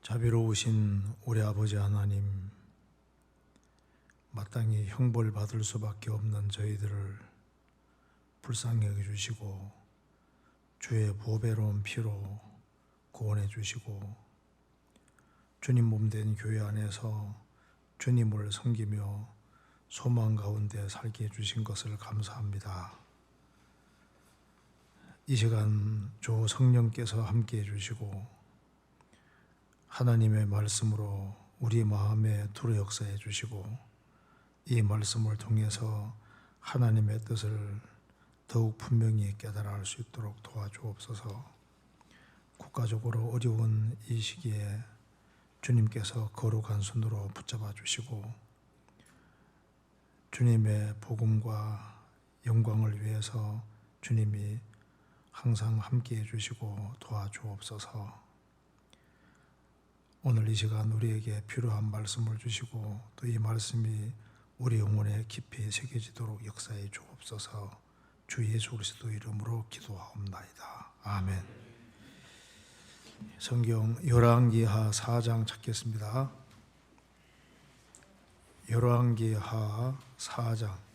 자비로우신 우리 아버지 하나님, 마땅히 형벌 받을 수밖에 없는 저희들을 불쌍히 여겨주시고 주의 보배로운 피로 구원해 주시고 주님 몸된 교회 안에서 주님을 섬기며 소망 가운데 살게 해주신 것을 감사합니다. 이 시간 주 성령께서 함께 해주시고 하나님의 말씀으로 우리 마음에 두루 역사해 주시고 이 말씀을 통해서 하나님의 뜻을 더욱 분명히 깨달아 알 수 있도록 도와주옵소서. 국가적으로 어려운 이 시기에 주님께서 거룩한 손으로 붙잡아 주시고 주님의 복음과 영광을 위해서 주님이 항상 함께해 주시고 도와주옵소서. 오늘 이 시간 우리에게 필요한 말씀을 주시고 또 이 말씀이 우리 영혼에 깊이 새겨지도록 역사해 주옵소서. 주 예수 그리스도 이름으로 기도하옵나이다. 아멘. 성경 열왕기하 4장 찾겠습니다. 열왕기하 4장.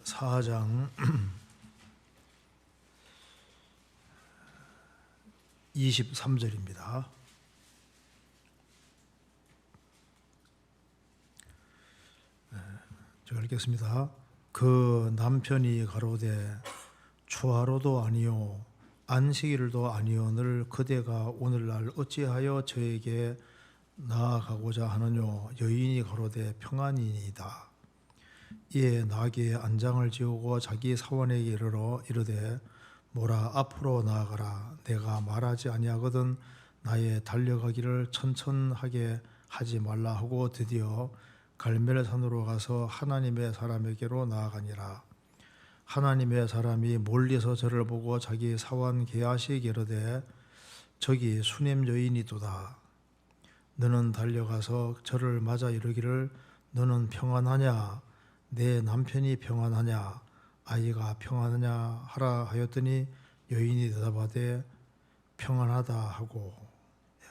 사장 23절입니다. 제가 읽겠습니다. 그 남편이 가로되 초하루도 아니요 안식일도 아니오늘 그대가 오늘날 어찌하여 저에게 나아가고자 하느뇨. 여인이 가로되 평안이니이다. 이에 나귀의 안장을 지우고 자기 사원에게 이르러 이르되 모라 앞으로 나아가라. 내가 말하지 아니하거든 나의 달려가기를 천천하게 하지 말라 하고 드디어 갈멜산으로 가서 하나님의 사람에게로 나아가니라. 하나님의 사람이 멀리서 저를 보고 자기 사원 게하시에게 이르되 저기 수넴 여인이도다. 너는 달려가서 저를 맞아 이르기를 너는 평안하냐. 내 남편이 평안하냐. 아이가 평안하냐 하라 하였더니 여인이 대답하되 평안하다 하고.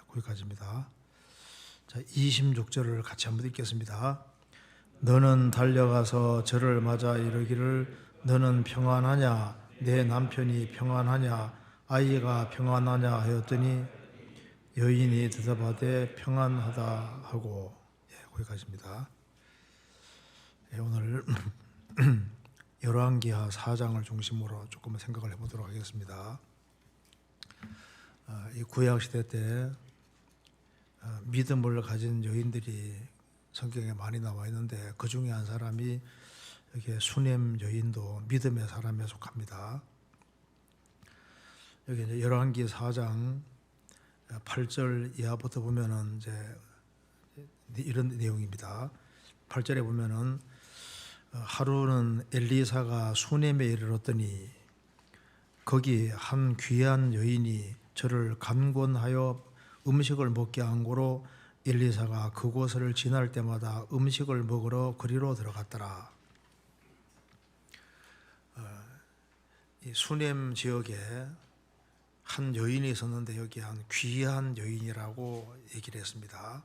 거기까지입니다. 자, 26절을 같이 한번 읽겠습니다. 너는 달려가서 저를 맞아 이르기를 너는 평안하냐. 내 남편이 평안하냐. 아이가 평안하냐 하였더니 여인이 대답하되 평안하다 하고. 거기까지입니다. 오늘 열왕기하 4장을 중심으로 조금 생각을 해보도록 하겠습니다. 이 구약시대 때 믿음을 가진 여인들이 성경에 많이 나와 있는데 그 중에 한 사람이 여기 수넴 여인도 믿음의 사람에 속합니다. 여기 이제 열왕기 4장 8절 이하부터 보면은 이제 이런 내용입니다. 8절에 보면은 하루는 엘리사가 수넴에 이르렀더니 거기 한 귀한 여인이 저를 간곤하여 음식을 먹게 한 고로 엘리사가 그곳을 지날 때마다 음식을 먹으러 그리로 들어갔더라. 이 수넴 지역에 한 여인이 있었는데 여기 한 귀한 여인이라고 얘기를 했습니다.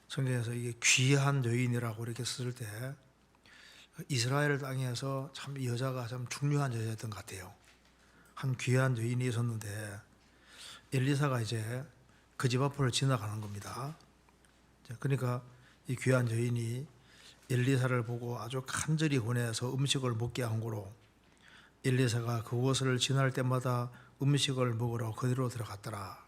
성경에서 이게 귀한 여인이라고 이렇게 썼을 때 이스라엘 땅에서 참 이 여자가 참 중요한 여자였던 것 같아요. 한 귀한 여인이 있었는데 엘리사가 이제 그 집 앞을 지나가는 겁니다. 그러니까 이 귀한 여인이 엘리사를 보고 아주 간절히 권해서 음식을 먹게 한 거로 엘리사가 그곳을 지날 때마다 음식을 먹으러 그대로 들어갔더라.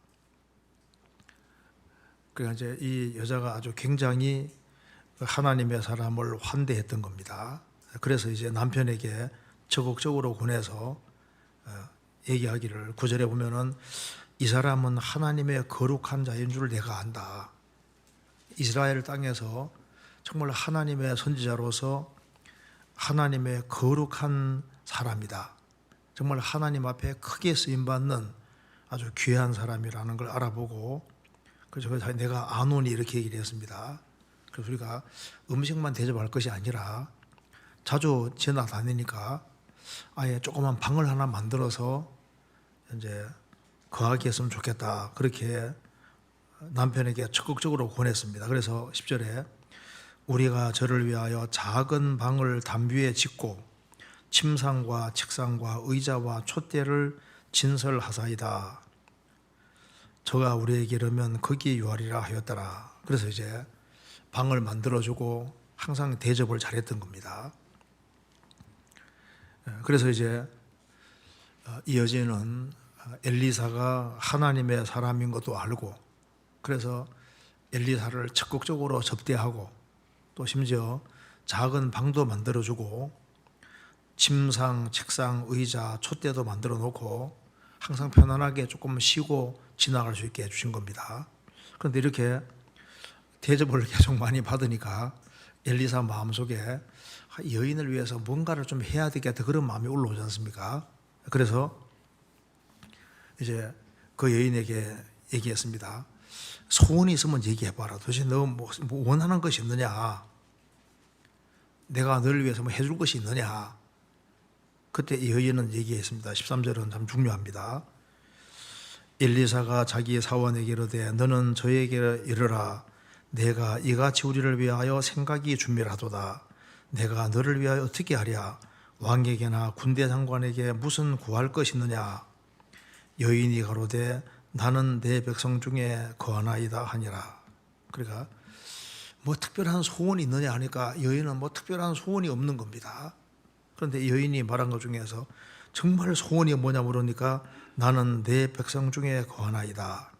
그러니까 이제 이 여자가 아주 굉장히 하나님의 사람을 환대했던 겁니다. 그래서 이제 남편에게 적극적으로 권해서 얘기하기를 9절에 보면은 이 사람은 하나님의 거룩한 자인 줄 내가 안다. 이스라엘 땅에서 정말 하나님의 선지자로서 하나님의 거룩한 사람이다. 정말 하나님 앞에 크게 쓰임받는 아주 귀한 사람이라는 걸 알아보고 그래서 내가 아노니 이렇게 얘기를 했습니다. 그래서 우리가 음식만 대접할 것이 아니라 자주 지나다니니까 아예 조그만 방을 하나 만들어서 이제 거하게 했으면 좋겠다. 그렇게 남편에게 적극적으로 권했습니다. 그래서 10절에 우리가 저를 위하여 작은 방을 담 위에 짓고 침상과 책상과 의자와 촛대를 진설하사이다. 저가 우리에게 이르면 거기 유하리라 하였더라. 그래서 이제 방을 만들어주고 항상 대접을 잘했던 겁니다. 그래서 이제 이어지는 엘리사가 하나님의 사람인 것도 알고, 그래서 엘리사를 적극적으로 접대하고 또 심지어 작은 방도 만들어주고 침상, 책상, 의자, 촛대도 만들어 놓고 항상 편안하게 조금 쉬고 지나갈 수 있게 해주신 겁니다. 그런데 이렇게 대접을 계속 많이 받으니까 엘리사 마음속에 여인을 위해서 뭔가를 좀 해야 되겠다, 그런 마음이 올라오지 않습니까? 그래서 이제 그 여인에게 얘기했습니다. 소원이 있으면 얘기해봐라. 도대체 너 뭐 원하는 것이 있느냐? 내가 너를 위해서 뭐 해줄 것이 있느냐? 그때 이 여인은 얘기했습니다. 13절은 참 중요합니다. 엘리사가 자기 사원에게 이르되 너는 저에게 이르라. 내가 이같이 우리를 위하여 생각이 준비하도다. 내가 너를 위하여 어떻게 하랴? 왕에게나 군대 장관에게 무슨 구할 것이 있느냐? 여인이 가로되 나는 내 백성 중에 거하나이다 하니라. 그러니까 뭐 특별한 소원이 있느냐 하니까 여인은 뭐 특별한 소원이 없는 겁니다. 그런데 여인이 말한 것 중에서 정말 소원이 뭐냐 물으니까 나는 내 백성 중에 거하나이다.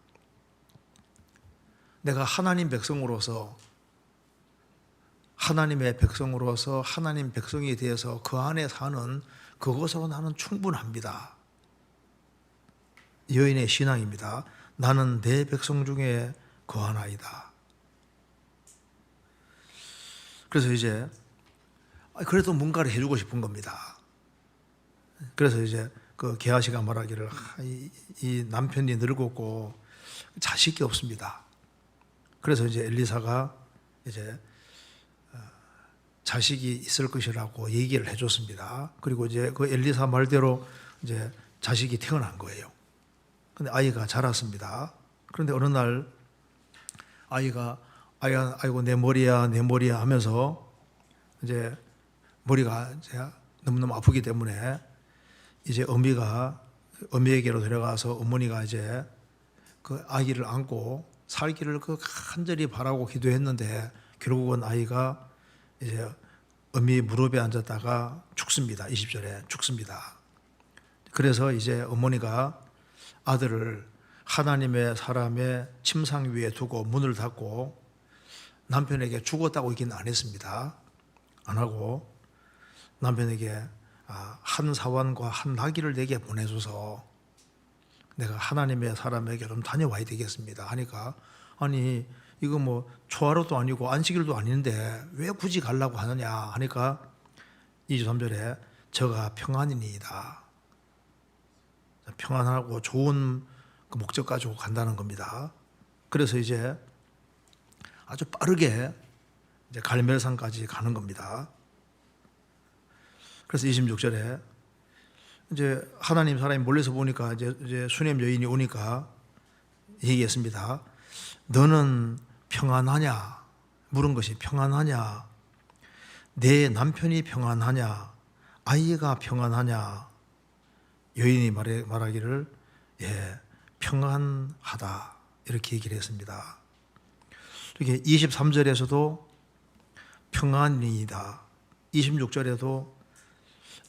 내가 하나님 백성으로서, 하나님의 백성으로서 하나님 백성이 되어서 그 안에 사는 그것으로 나는 충분합니다. 여인의 신앙입니다. 나는 내 백성 중에 거하나이다. 그래서 이제 그래도 뭔가를 해주고 싶은 겁니다. 그래서 이제 그 게하시가 말하기를 이 남편이 늙었고 자식이 없습니다. 그래서 이제 엘리사가 이제 자식이 있을 것이라고 얘기를 해줬습니다. 그리고 이제 그 엘리사 말대로 이제 자식이 태어난 거예요. 근데 아이가 자랐습니다. 그런데 어느 날 아이가 아이고 내 머리야 내 머리야 하면서 이제 머리가 이제 너무너무 아프기 때문에 이제 어미에게로 데려가서 어머니가 이제 그 아기를 안고 살기를 그 간절히 바라고 기도했는데 결국은 아이가 이제 어미 무릎에 앉았다가 죽습니다. 20절에 죽습니다. 그래서 이제 어머니가 아들을 하나님의 사람의 침상 위에 두고 문을 닫고 남편에게 죽었다고 얘기는 안 했습니다. 안 하고 남편에게 한 사원과 한 나귀를 내게 보내줘서 내가 하나님의 사람에게 좀 다녀와야 되겠습니다 하니까 아니 이거 뭐 초하루도 아니고 안식일도 아닌데 왜 굳이 가려고 하느냐 하니까 23절에 저가 평안이니이다. 평안하고 좋은 그 목적 가지고 간다는 겁니다. 그래서 이제 아주 빠르게 이제 갈멜산까지 가는 겁니다. 그래서 26절에 이제 하나님 사람이 멀리서 보니까 이제 수넴 여인이 오니까 얘기했습니다. 너는 평안하냐? 물은 것이 평안하냐? 내 남편이 평안하냐? 아이가 평안하냐? 여인이 말하기를 예, 평안하다 이렇게 얘기를 했습니다. 이렇게 23절에서도 평안이다. 26절에도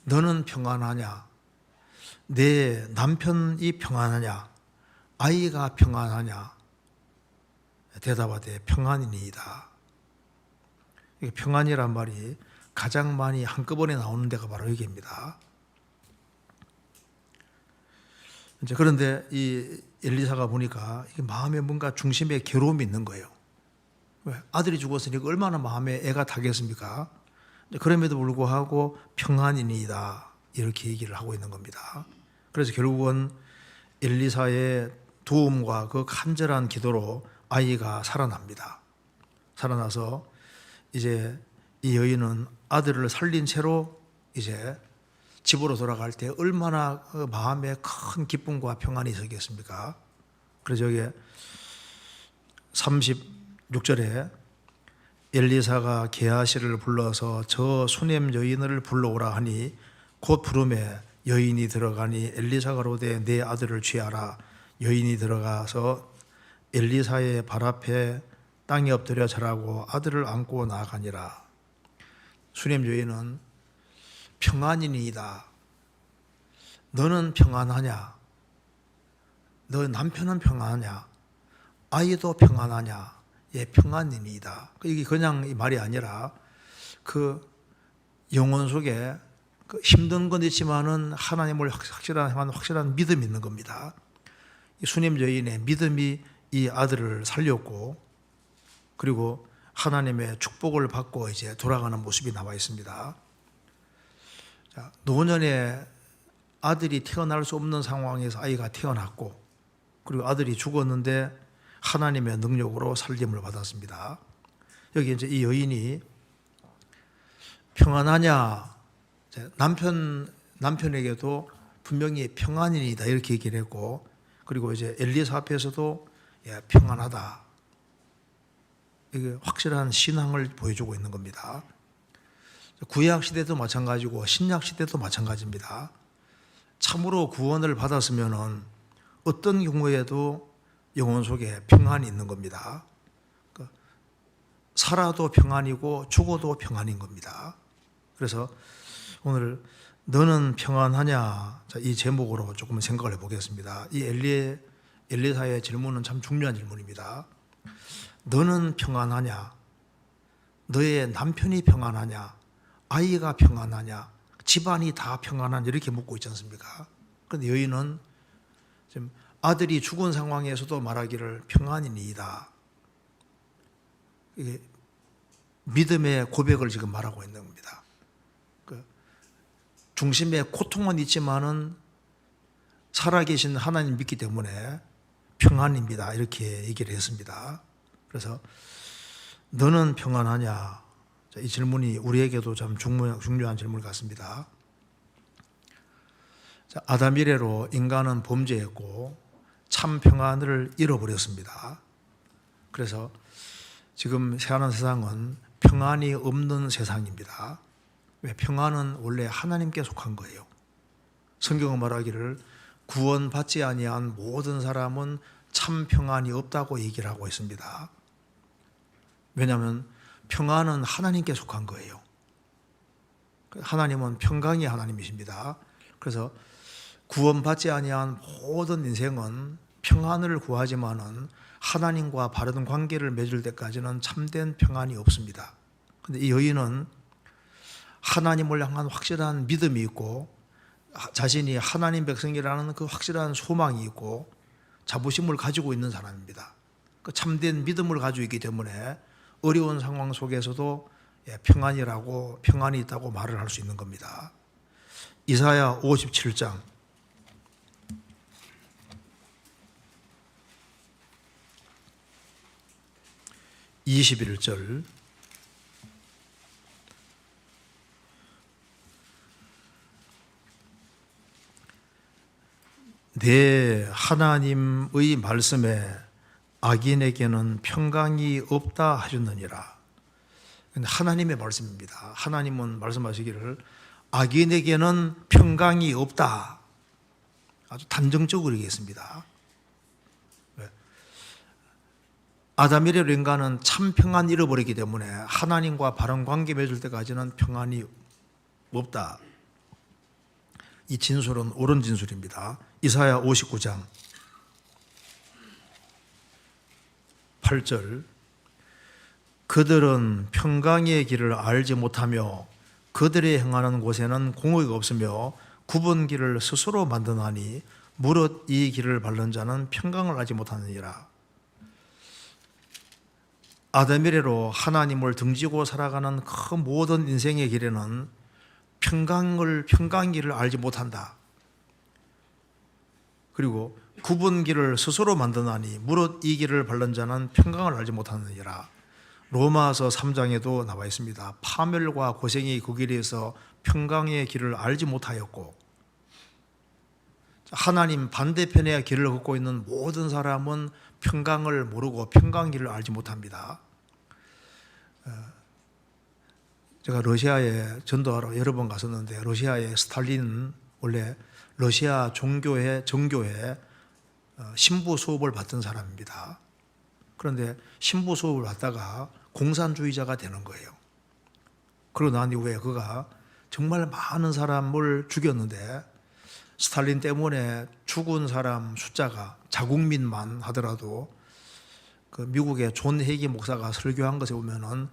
너는 평안하냐? 내 남편이 평안하냐? 아이가 평안하냐? 대답하되 평안이니이다. 평안이란 말이 가장 많이 한꺼번에 나오는 데가 바로 여기입니다. 이제 그런데 이 엘리사가 보니까 이게 마음에 뭔가 중심에 괴로움이 있는 거예요. 왜? 아들이 죽었으니까 얼마나 마음에 애가 타겠습니까? 그럼에도 불구하고 평안이니이다 이렇게 얘기를 하고 있는 겁니다. 그래서 결국은 엘리사의 도움과 그 간절한 기도로 아이가 살아납니다. 살아나서 이제 이 여인은 아들을 살린 채로 이제 집으로 돌아갈 때 얼마나 그 마음에 큰 기쁨과 평안이 있었겠습니까? 그래서 여기 36절에 엘리사가 게하시를 불러서 저 수넴 여인을 불러오라 하니 곧 부름에 여인이 들어가니 엘리사가 이르되 내 아들을 취하라. 여인이 들어가서 엘리사의 발 앞에 땅에 엎드려 절하고 아들을 안고 나아가니라. 수넴 여인은 평안이니이다. 너는 평안하냐? 너 남편은 평안하냐? 아이도 평안하냐? 예, 평안이니이다. 이게 그냥 이 말이 아니라 그 영혼 속에 그 힘든 건 있지만은 하나님을 확실한 믿음이 있는 겁니다. 이 수넴 여인의 믿음이 이 아들을 살렸고, 그리고 하나님의 축복을 받고 이제 돌아가는 모습이 나와 있습니다. 자, 노년에 아들이 태어날 수 없는 상황에서 아이가 태어났고, 그리고 아들이 죽었는데 하나님의 능력으로 살림을 받았습니다. 여기 이제 이 여인이 평안하냐, 남편에게도 분명히 평안이다 이렇게 얘기를 했고, 그리고 이제 엘리사 앞에서도 예, 평안하다. 이게 확실한 신앙을 보여주고 있는 겁니다. 구약 시대도 마찬가지고 신약 시대도 마찬가지입니다. 참으로 구원을 받았으면은 어떤 경우에도 영혼 속에 평안이 있는 겁니다. 살아도 평안이고 죽어도 평안인 겁니다. 그래서 오늘 너는 평안하냐, 이 제목으로 조금 생각을 해보겠습니다. 이 엘리사의 질문은 참 중요한 질문입니다. 너는 평안하냐? 너의 남편이 평안하냐? 아이가 평안하냐? 집안이 다 평안하냐? 이렇게 묻고 있지 않습니까? 그런데 여인은 지금 아들이 죽은 상황에서도 말하기를 평안이니이다. 이게 믿음의 고백을 지금 말하고 있는 겁니다. 중심에 고통은 있지만은 살아계신 하나님 믿기 때문에 평안입니다. 이렇게 얘기를 했습니다. 그래서 너는 평안하냐? 이 질문이 우리에게도 참 중요한 질문 같습니다. 아담 이래로 인간은 범죄했고 참 평안을 잃어버렸습니다. 그래서 지금 사는 세상은 평안이 없는 세상입니다. 왜? 평안은 원래 하나님께 속한 거예요. 성경은 말하기를 구원받지 아니한 모든 사람은 참 평안이 없다고 얘기를 하고 있습니다. 왜냐하면 평안은 하나님께 속한 거예요. 하나님은 평강의 하나님이십니다. 그래서 구원받지 아니한 모든 인생은 평안을 구하지만은 하나님과 바른 관계를 맺을 때까지는 참된 평안이 없습니다. 그런데 이 여인은 하나님을 향한 확실한 믿음이 있고 자신이 하나님 백성이라는 그 확실한 소망이 있고 자부심을 가지고 있는 사람입니다. 그 참된 믿음을 가지고 있기 때문에 어려운 상황 속에서도 평안이 있다고 말을 할 수 있는 겁니다. 이사야 57장 21절 내 하나님의 말씀에 악인에게는 평강이 없다 하셨느니라. 하나님의 말씀입니다. 하나님은 말씀하시기를 악인에게는 평강이 없다. 아주 단정적으로 얘기했습니다. 아담 이래로 인간은 참 평안 잃어버리기 때문에 하나님과 바른 관계 맺을 때까지는 평안이 없다. 이 진술은 옳은 진술입니다. 이사야 59장 8절 그들은 평강의 길을 알지 못하며 그들이 행하는 곳에는 공의가 없으며 굽은 길을 스스로 만드나니 무릇 이 길을 밟는 자는 평강을 알지 못하느니라. 아담 이래로 하나님을 등지고 살아가는 그 모든 인생의 길에는 평강길을 알지 못한다. 그리고 굽은 길을 스스로 만드나니 무릇 이 길을 밟는 자는 평강을 알지 못하느니라. 로마서 3장에도 나와 있습니다. 파멸과 고생이 그 길에서 평강의 길을 알지 못하였고, 하나님 반대편의 길을 걷고 있는 모든 사람은 평강을 모르고 평강 길을 알지 못합니다. 제가 러시아에 전도하러 여러 번 갔었는데, 러시아의 스탈린은 원래 러시아 정교회 신부 수업을 받던 사람입니다. 그런데 신부 수업을 받다가 공산주의자가 되는 거예요. 그러고 난 이후에 그가 정말 많은 사람을 죽였는데, 스탈린 때문에 죽은 사람 숫자가 자국민만 하더라도 그 미국의 존 헤이기 목사가 설교한 것에 보면은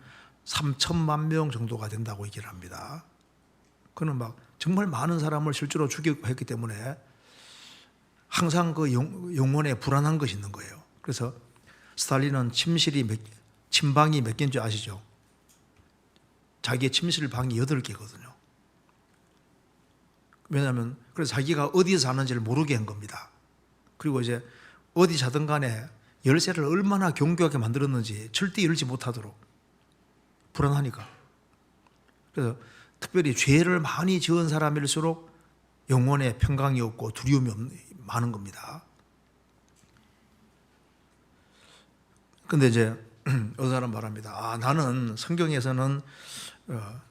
3천만 명 정도가 된다고 얘기를 합니다. 그는 막 정말 많은 사람을 실제로 죽이고 했기 때문에 항상 그 영혼에 불안한 것이 있는 거예요. 그래서 스탈린은 침방이 몇 개인지 아시죠? 자기의 침실 방이 8개거든요. 왜냐하면 그래서 자기가 어디에 사는지를 모르게 한 겁니다. 그리고 이제 어디 자든 간에 열쇠를 얼마나 견고하게 만들었는지 절대 열지 못하도록, 불안하니까. 그래서 특별히 죄를 많이 지은 사람일수록 영혼에 평강이 없고 두려움이 많은 겁니다. 근데 이제 어느 사람 말합니다. 나는 성경에서는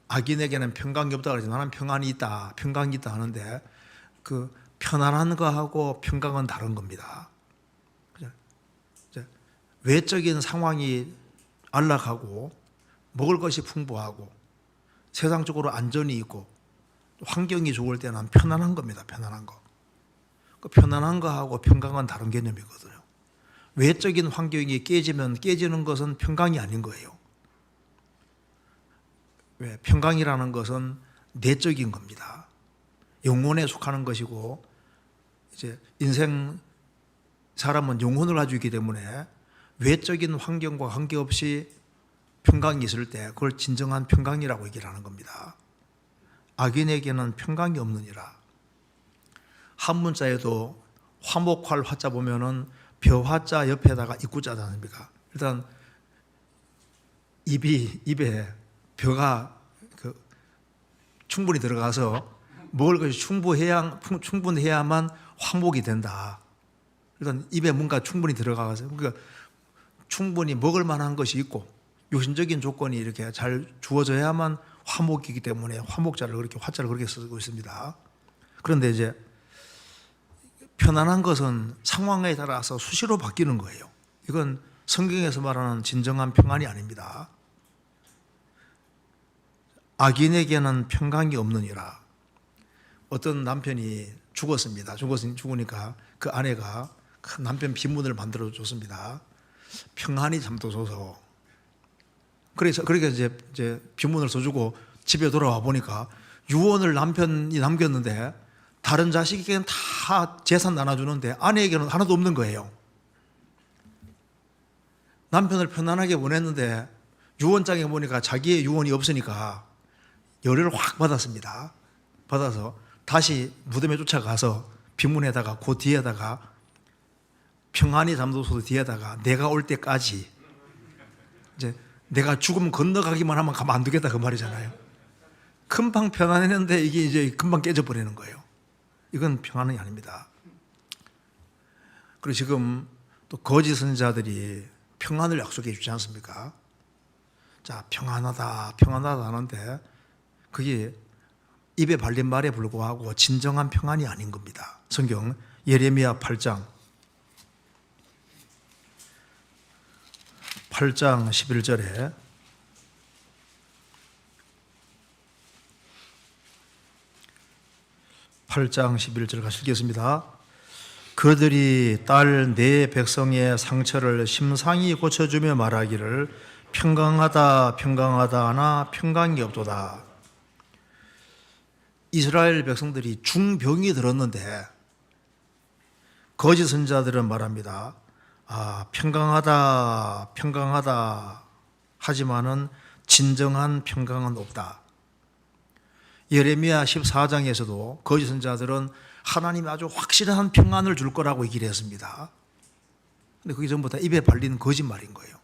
악인에게는 평강이 없다 그러지, 나는 평안이 있다, 평강이 있다 하는데, 그 편안한 거하고 평강은 다른 겁니다. 외적인 상황이 안락하고 먹을 것이 풍부하고 세상적으로 안전이 있고 환경이 좋을 때는 편안한 겁니다. 편안한 거. 그 편안한 거하고 평강은 다른 개념이거든요. 외적인 환경이 깨지면 깨지는 것은 평강이 아닌 거예요. 왜? 평강이라는 것은 내적인 겁니다. 영혼에 속하는 것이고, 이제 인생 사람은 영혼을 가지고 있기 때문에 외적인 환경과 관계없이 평강이 있을 때 그걸 진정한 평강이라고 얘기를 하는 겁니다. 악인에게는 평강이 없느니라. 한문자에도 화목할 화자 보면은 벼화자 옆에다가 입구자지 않습니까? 일단 입에 벼가 충분히 들어가서 먹을 것이 충분해야만 화목이 된다. 일단 입에 뭔가 충분히 들어가서, 그러니까 충분히 먹을 만한 것이 있고 요신적인 조건이 이렇게 잘 주어져야만 화목이기 때문에 화자를 그렇게 쓰고 있습니다. 그런데 이제 편안한 것은 상황에 따라서 수시로 바뀌는 거예요. 이건 성경에서 말하는 진정한 평안이 아닙니다. 악인에게는 평강이 없느니라. 어떤 남편이 죽었습니다. 죽으니까 그 아내가 큰 남편 비문을 만들어 줬습니다. 평안히 잠도소서. 그래서 그렇게 이제 비문을 써주고 집에 돌아와 보니까 유언을 남편이 남겼는데 다른 자식에게는 다 재산 나눠주는데 아내에게는 하나도 없는 거예요. 남편을 편안하게 보냈는데 유언장에 보니까 자기의 유언이 없으니까 열을 확 받았습니다. 받아서 다시 무덤에 쫓아가서 비문에다가 그 뒤에다가 평안히 잠도소 뒤에다가 내가 올 때까지, 이제 내가 죽으면 건너가기만 하면 가만 안 두겠다 그 말이잖아요. 금방 편안했는데 이게 이제 금방 깨져버리는 거예요. 이건 평안이 아닙니다. 그리고 지금 또 거짓 선지자들이 평안을 약속해 주지 않습니까? 자, 평안하다 하는데 그게 입에 발린 말에 불구하고 진정한 평안이 아닌 겁니다. 성경 예레미야 8장 11절에 같이 읽겠습니다. 그들이 딸 내 백성의 상처를 심상히 고쳐주며 말하기를 평강하다 평강하다 하나 평강이 없도다. 이스라엘 백성들이 중병이 들었는데 거짓 선지자들은 말합니다. 평강하다 평강하다 하지만은 진정한 평강은 없다. 예레미야 14장에서도 거짓 선지자들은 하나님이 아주 확실한 평안을 줄 거라고 얘기를 했습니다. 근데 그게 전부 다 입에 발린 거짓말인 거예요.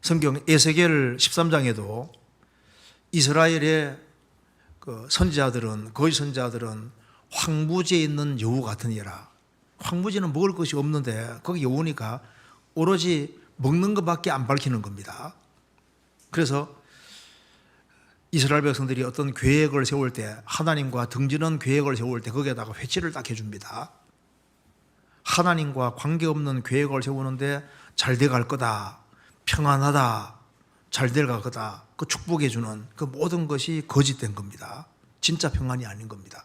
성경 에스겔 13장에도 이스라엘의 그 선지자들은, 거짓 선지자들은 황무지에 있는 여우 같으니라. 황무지는 먹을 것이 없는데 거기 여우니까 오로지 먹는 것밖에 안 밝히는 겁니다. 그래서 이스라엘 백성들이 어떤 계획을 세울 때, 하나님과 등지는 계획을 세울 때 거기에다가 회치를 딱 해줍니다. 하나님과 관계없는 계획을 세우는데 잘 돼갈 거다, 평안하다, 잘 돼갈 거다, 그 축복해 주는 그 모든 것이 거짓된 겁니다. 진짜 평안이 아닌 겁니다.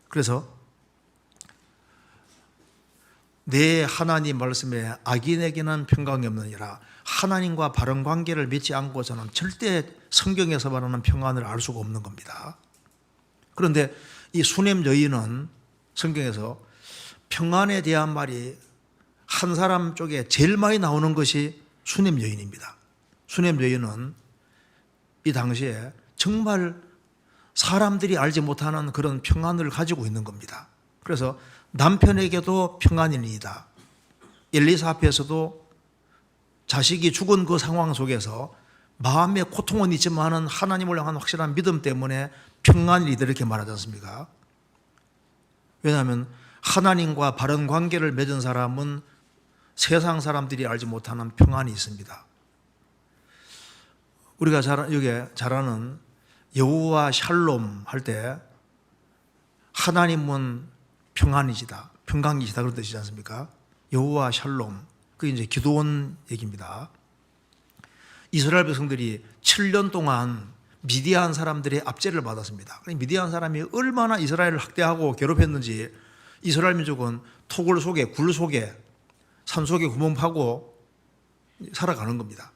그래서 내 하나님 말씀에 악인에게는 평강이 없느니라. 하나님과 바른 관계를 맺지 않고서는 절대 성경에서 말하는 평안을 알 수가 없는 겁니다. 그런데 이 수냄 여인은 성경에서 평안에 대한 말이 한 사람 쪽에 제일 많이 나오는 것이 수냄 여인입니다. 수냄 여인은 이 당시에 정말 사람들이 알지 못하는 그런 평안을 가지고 있는 겁니다. 그래서 남편에게도 평안이니이다. 엘리사 앞에서도 자식이 죽은 그 상황 속에서 마음의 고통은 있지만은 하나님을 향한 확실한 믿음 때문에 평안이다 이렇게 말하지 않습니까? 왜냐하면 하나님과 바른 관계를 맺은 사람은 세상 사람들이 알지 못하는 평안이 있습니다. 우리가 여기에 잘 아는 여호와 샬롬 할 때 하나님은 평안이시다, 평강이시다 그런 뜻이지 않습니까? 여호와 샬롬, 그게 이제 기도원 얘기입니다. 이스라엘 백성들이 7년 동안 미디안 사람들의 압제를 받았습니다. 미디안 사람이 얼마나 이스라엘을 학대하고 괴롭혔는지 이스라엘 민족은 토굴 속에, 굴 속에, 산 속에 구멍 파고 살아가는 겁니다.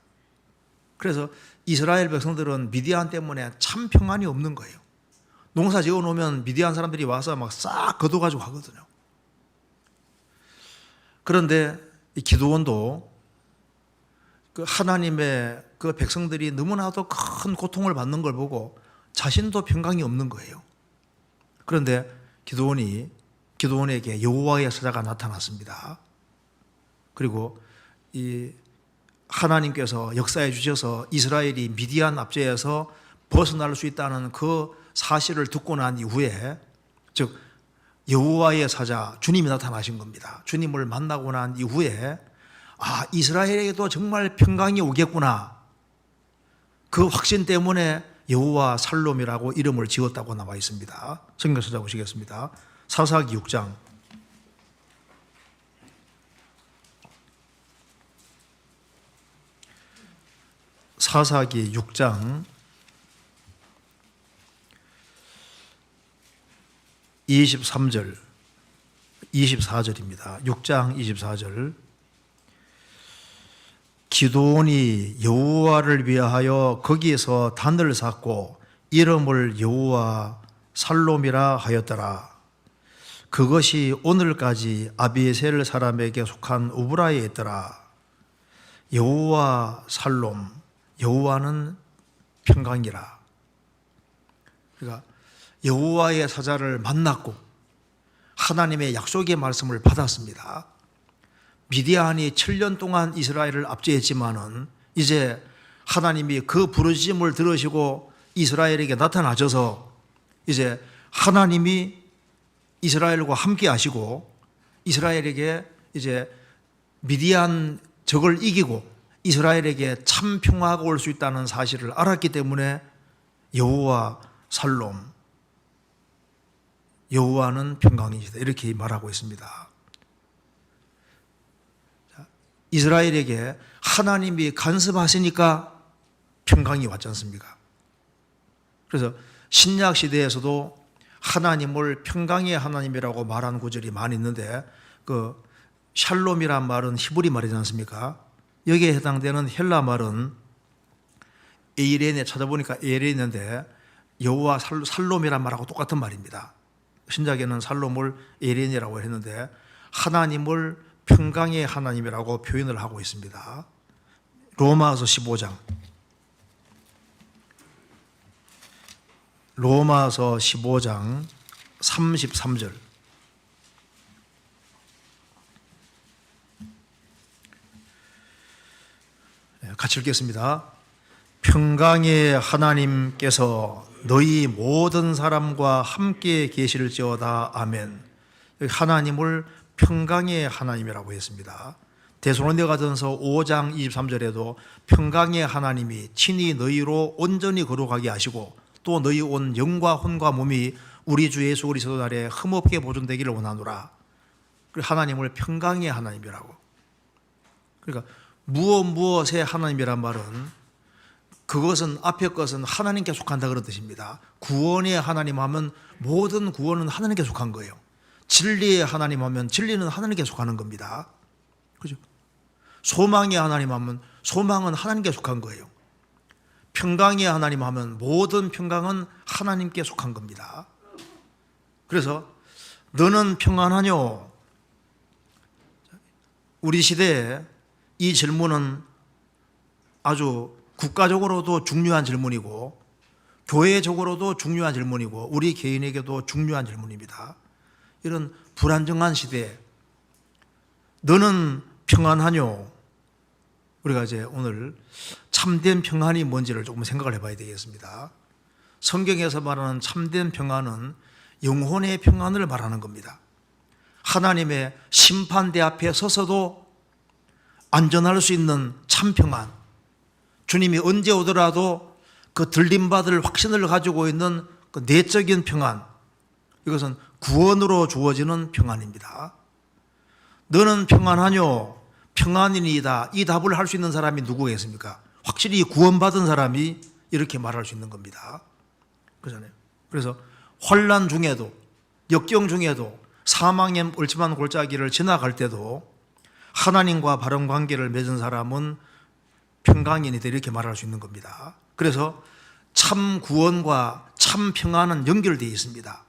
그래서 이스라엘 백성들은 미디안 때문에 참 평안이 없는 거예요. 농사 지어 놓으면 미디안 사람들이 와서 막 싹 걷어가지고 가거든요. 그런데 이 기드온도 그 하나님의 그 백성들이 너무나도 큰 고통을 받는 걸 보고 자신도 평강이 없는 거예요. 그런데 기드온에게 여호와의 사자가 나타났습니다. 그리고 이 하나님께서 역사해 주셔서 이스라엘이 미디안 압제에서 벗어날 수 있다는 그 사실을 듣고 난 이후에, 즉 여호와의 사자 주님이 나타나신 겁니다. 주님을 만나고 난 이후에 이스라엘에게도 정말 평강이 오겠구나, 그 확신 때문에 여호와 살롬이라고 이름을 지었다고 나와 있습니다. 성경 찾아보시겠습니다. 사사기 6장 사사기 6장 23절 24절입니다. 6장 24절. 기드온이 여호와를 위하여 거기에서 단을 쌓고 이름을 여호와 살롬이라 하였더라. 그것이 오늘까지 아비에셀 사람에게 속한 우브라에 있더라. 여호와 살롬, 여호와는 평강이라. 그러니까 여호와의 사자를 만났고 하나님의 약속의 말씀을 받았습니다. 미디안이 7년 동안 이스라엘을 압제했지만은 이제 하나님이 그 부르짖음을 들으시고 이스라엘에게 나타나셔서 이제 하나님이 이스라엘과 함께 하시고 이스라엘에게 이제 미디안 적을 이기고 이스라엘에게 참 평화가 올 수 있다는 사실을 알았기 때문에 여호와 살롬, 여호와는 평강이시다 이렇게 말하고 있습니다. 이스라엘에게 하나님이 간섭하시니까 평강이 왔지 않습니까? 그래서 신약 시대에서도 하나님을 평강의 하나님이라고 말하는 구절이 많이 있는데 그 샬롬이란 말은 히브리 말이지 않습니까? 여기에 해당되는 헬라 말은 에이렌에 찾아보니까 에이렌인데 여호와 살롬이란 말하고 똑같은 말입니다. 신약에는 살롬을 에이렌이라고 했는데 하나님을 평강의 하나님이라고 표현을 하고 있습니다. 로마서 15장 로마서 15장 33절. 같이 읽겠습니다. 평강의 하나님께서 너희 모든 사람과 함께 계실지어다. 아멘. 여기 하나님을 평강의 하나님이라고 했습니다. 데살로니가전서 5장 23절에도 평강의 하나님이 친히 너희로 온전히 거룩하게 하시고 또 너희 온 영과 혼과 몸이 우리 주 예수 그리스도 날에 흠없게 보존되기를 원하노라. 하나님을 평강의 하나님이라고. 그러니까 무엇의 하나님이란 말은 그것은 앞에 것은 하나님께 속한다 그런 뜻입니다. 구원의 하나님 하면 모든 구원은 하나님께 속한 거예요. 진리의 하나님 하면 진리는 하나님께 속하는 겁니다. 그죠? 소망의 하나님 하면 소망은 하나님께 속한 거예요. 평강의 하나님 하면 모든 평강은 하나님께 속한 겁니다. 그래서 너는 평안하뇨? 우리 시대에 이 질문은 아주 국가적으로도 중요한 질문이고 교회적으로도 중요한 질문이고 우리 개인에게도 중요한 질문입니다. 이런 불안정한 시대에 너는 평안하뇨? 우리가 이제 오늘 참된 평안이 뭔지를 조금 생각을 해봐야 되겠습니다. 성경에서 말하는 참된 평안은 영혼의 평안을 말하는 겁니다. 하나님의 심판대 앞에 서서도 안전할 수 있는 참 평안, 주님이 언제 오더라도 그 들림받을 확신을 가지고 있는 그 내적인 평안, 이것은 구원으로 주어지는 평안입니다. 너는 평안하뇨? 평안이니이다. 이 답을 할 수 있는 사람이 누구겠습니까? 확실히 구원받은 사람이 이렇게 말할 수 있는 겁니다. 그렇잖아요. 그래서 환난 중에도 역경 중에도 사망의 얼침한 골짜기를 지나갈 때도 하나님과 바른 관계를 맺은 사람은 평강인이다 이렇게 말할 수 있는 겁니다. 그래서 참 구원과 참 평안은 연결되어 있습니다.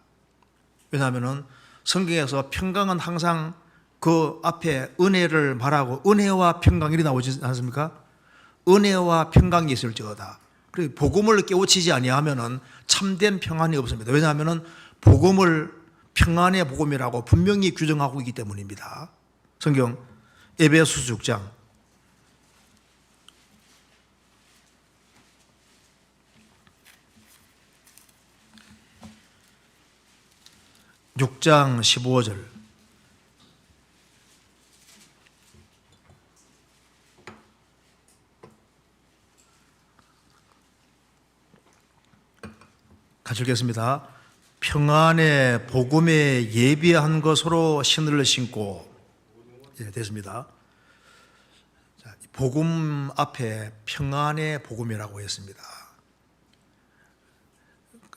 왜냐하면 성경에서 평강은 항상 그 앞에 은혜를 말하고 은혜와 평강 이렇게 나오지 않습니까? 은혜와 평강이 있을지어다. 그리고 복음을 깨우치지 아니하면 참된 평안이 없습니다. 왜냐하면 복음을 평안의 복음이라고 분명히 규정하고 있기 때문입니다. 성경 에베소서 6장 15절 같이 읽겠습니다. 평안의 복음에 예비한 것으로 신을 신고. 됐습니다. 자, 복음 앞에 평안의 복음이라고 했습니다.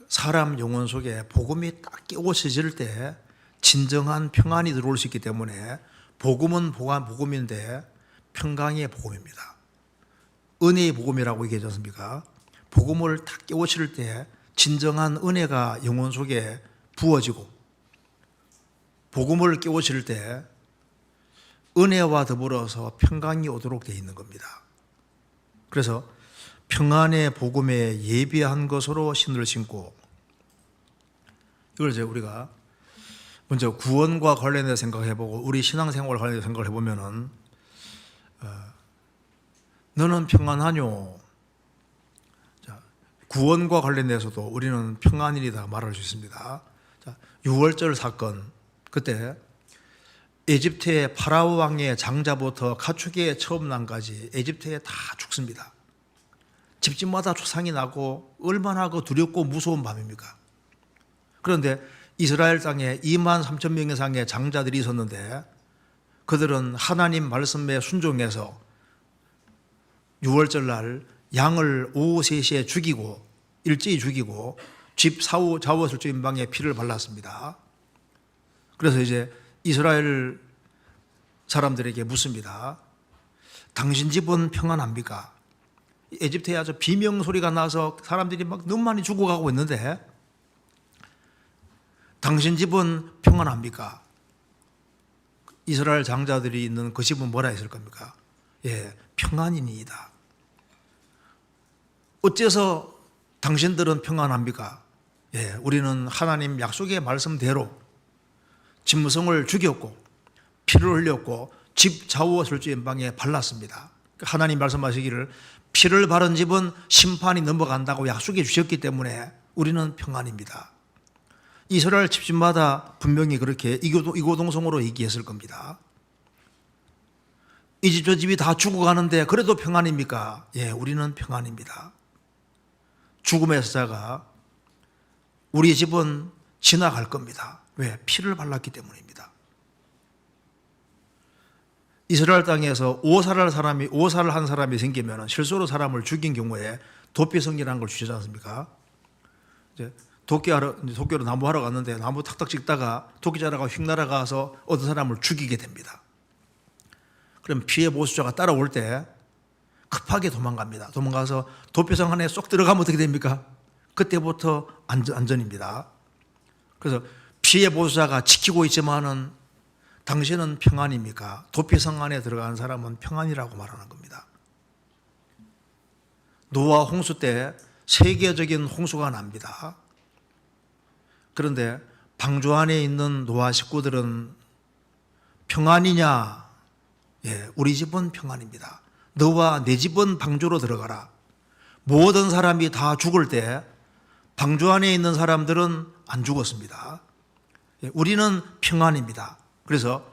사람 영혼 속에 복음이 딱 끼워질 때 진정한 평안이 들어올 수 있기 때문에 복음은 복음인데 평강의 복음입니다. 은혜의 복음이라고 얘기하지 않습니까? 복음을 딱 끼워질 때 진정한 은혜가 영혼 속에 부어지고 복음을 깨우칠 때 은혜와 더불어서 평강이 오도록 되어 있는 겁니다. 그래서 평안의 복음에 예비한 것으로 신을 신고, 이걸 이제 우리가 먼저 구원과 관련해서 생각해보고 우리 신앙생활 관련해서 생각을 해보면은 너는 평안하뇨? 구원과 관련돼서도 우리는 평안이다 말할 수 있습니다. 자, 6월절 사건, 그때 에집트의 파라오 왕의 장자부터 가축의 처음 난까지 에집트에 다 죽습니다. 집집마다 초상이 나고 얼마나 그 두렵고 무서운 밤입니까? 그런데 이스라엘 땅에 2만 3천 명 이상의 장자들이 있었는데 그들은 하나님 말씀에 순종해서 6월절 날 양을 오후 3시에 죽이고 일제히 죽이고 집 좌우설주 인방에 피를 발랐습니다. 그래서 이제 이스라엘 사람들에게 묻습니다. 당신 집은 평안합니까? 에집트에 아주 비명소리가 나서 사람들이 막 너무 많이 죽어가고 있는데 당신 집은 평안합니까? 이스라엘 장자들이 있는 그 집은 뭐라 했을 겁니까? 예, 평안이니이다. 어째서 당신들은 평안합니까? 예, 우리는 하나님 약속의 말씀대로 짐승을 죽였고 피를 흘렸고 집 좌우설주 인방에 발랐습니다. 하나님 말씀하시기를 피를 바른 집은 심판이 넘어간다고 약속해 주셨기 때문에 우리는 평안입니다. 이스라엘 집집마다 분명히 그렇게 이고동성으로 얘기했을 겁니다. 이 집 저 집이 다 죽어가는데 그래도 평안입니까? 예, 우리는 평안입니다. 죽음의 사자가 우리 집은 지나갈 겁니다. 왜? 피를 발랐기 때문입니다. 이스라엘 땅에서 오살을 한 사람이 생기면 실수로 사람을 죽인 경우에 도피성이라는 걸 주시지 않습니까? 이제 도끼로 나무하러 갔는데 나무 탁탁 찍다가 도끼자루가 휙 날아가서 어떤 사람을 죽이게 됩니다. 그럼 피해 보수자가 따라올 때 급하게 도망갑니다. 도망가서 도피성 안에 쏙 들어가면 어떻게 됩니까? 그때부터 안전입니다. 그래서 피해 보수자가 지키고 있지만은 당신은 평안입니까? 도피성 안에 들어간 사람은 평안이라고 말하는 겁니다. 노아 홍수 때 세계적인 홍수가 납니다. 그런데 방주 안에 있는 노아 식구들은 평안이냐? 예, 우리 집은 평안입니다. 너와 내 집은 방주로 들어가라. 모든 사람이 다 죽을 때 방주 안에 있는 사람들은 안 죽었습니다. 예, 우리는 평안입니다. 그래서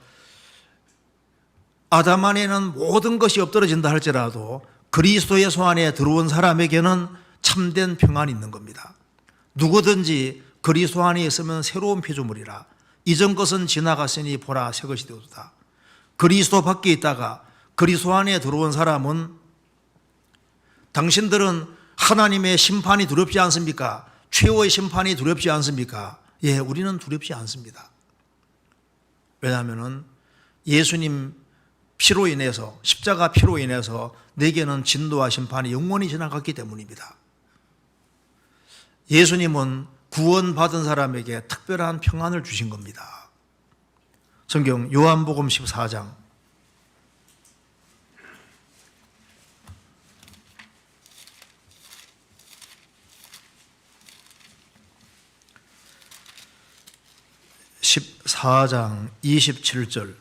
아담 안에는 모든 것이 엎드러진다 할지라도 그리스도의 손 안에 들어온 사람에게는 참된 평안이 있는 겁니다. 누구든지 그리스도 안에 있으면 새로운 피조물이라. 이전 것은 지나갔으니 보라 새 것이 되었다. 그리스도 밖에 있다가 그리스도 안에 들어온 사람은 당신들은 하나님의 심판이 두렵지 않습니까? 최후의 심판이 두렵지 않습니까? 예, 우리는 두렵지 않습니다. 왜냐하면 예수님 피로 인해서 십자가 피로 인해서 내게는 진노와 심판이 영원히 지나갔기 때문입니다. 예수님은 구원받은 사람에게 특별한 평안을 주신 겁니다. 성경 요한복음 14장 27절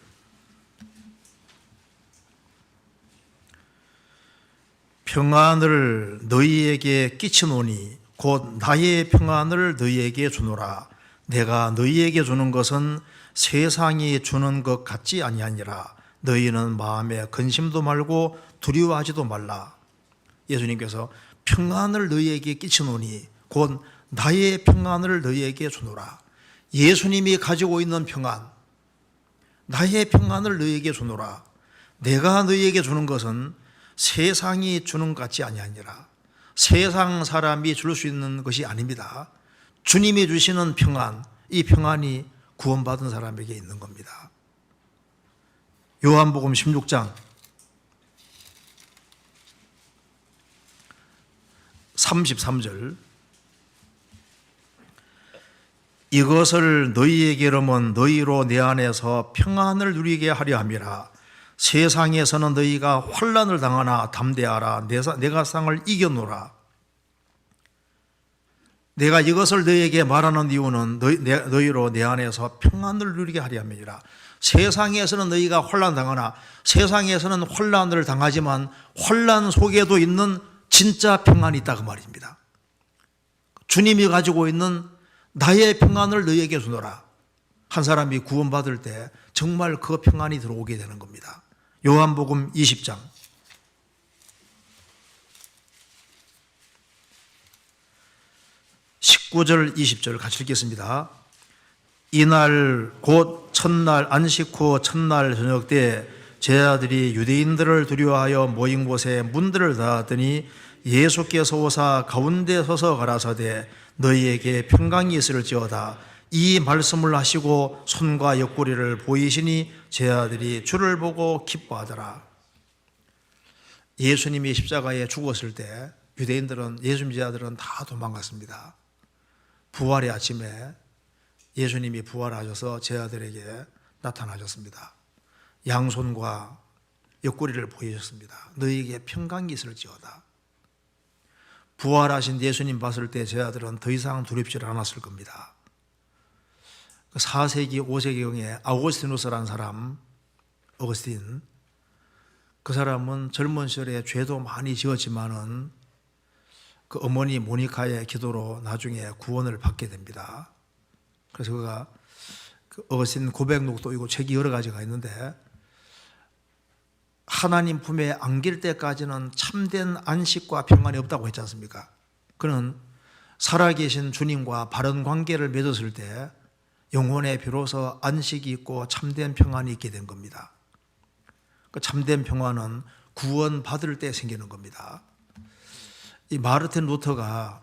평안을 너희에게 끼치노니 곧 나의 평안을 너희에게 주노라. 내가 너희에게 주는 것은 세상이 주는 것 같지 아니하니라. 너희는 마음에 근심도 말고 두려워하지도 말라. 예수님께서 평안을 너희에게 끼치노니 곧 나의 평안을 너희에게 주노라. 예수님이 가지고 있는 평안, 나의 평안을 너희에게 주노라. 내가 너희에게 주는 것은 세상이 주는 것 같지 아니하니라. 세상 사람이 줄 수 있는 것이 아닙니다. 주님이 주시는 평안, 이 평안이 구원받은 사람에게 있는 겁니다. 요한복음 16장 33절 이것을 너희에게로면 너희로 내 안에서 평안을 누리게 하려 함이라. 세상에서는 너희가 환난을 당하나 담대하라. 내가 세상을 이겨노라. 내가 이것을 너희에게 말하는 이유는 너희로 내 안에서 평안을 누리게 하려 함이라. 세상에서는 너희가 환난 당하나 세상에서는 환난을 당하지만 환난 속에도 있는 진짜 평안이 있다고 말입니다. 주님이 가지고 있는 나의 평안을 너희에게 주노라. 한 사람이 구원받을 때 정말 그 평안이 들어오게 되는 겁니다. 요한복음 20장 19절 20절 같이 읽겠습니다. 이날 곧 첫날 안식 후 첫날 저녁 때 제자들이 유대인들을 두려워하여 모인 곳에 문들을 닫았더니 예수께서 오사 가운데 서서 가라사대 너희에게 평강이 있을지어다. 이 말씀을 하시고 손과 옆구리를 보이시니 제자들이 주를 보고 기뻐하더라. 예수님이 십자가에 죽었을 때 유대인들은 예수님 제자들은 다 도망갔습니다. 부활의 아침에 예수님이 부활하셔서 제자들에게 나타나셨습니다. 양손과 옆구리를 보이셨습니다. 너희에게 평강이 있을지어다. 부활하신 예수님 봤을 때 제자들은 더 이상 두렵지 않았을 겁니다. 4세기 5세기경에 아우구스티누스라는 사람, 어거스틴, 그 사람은 젊은 시절에 죄도 많이 지었지만은 그 어머니 모니카의 기도로 나중에 구원을 받게 됩니다. 그래서 그가 그 어거스틴 고백록도 있고 책이 여러 가지가 있는데, 하나님 품에 안길 때까지는 참된 안식과 평안이 없다고 했지 않습니까? 그는 살아계신 주님과 바른 관계를 맺었을 때 영혼에 비로소 안식이 있고 참된 평안이 있게 된 겁니다. 그 참된 평안은 구원받을 때 생기는 겁니다. 이 마르틴 루터가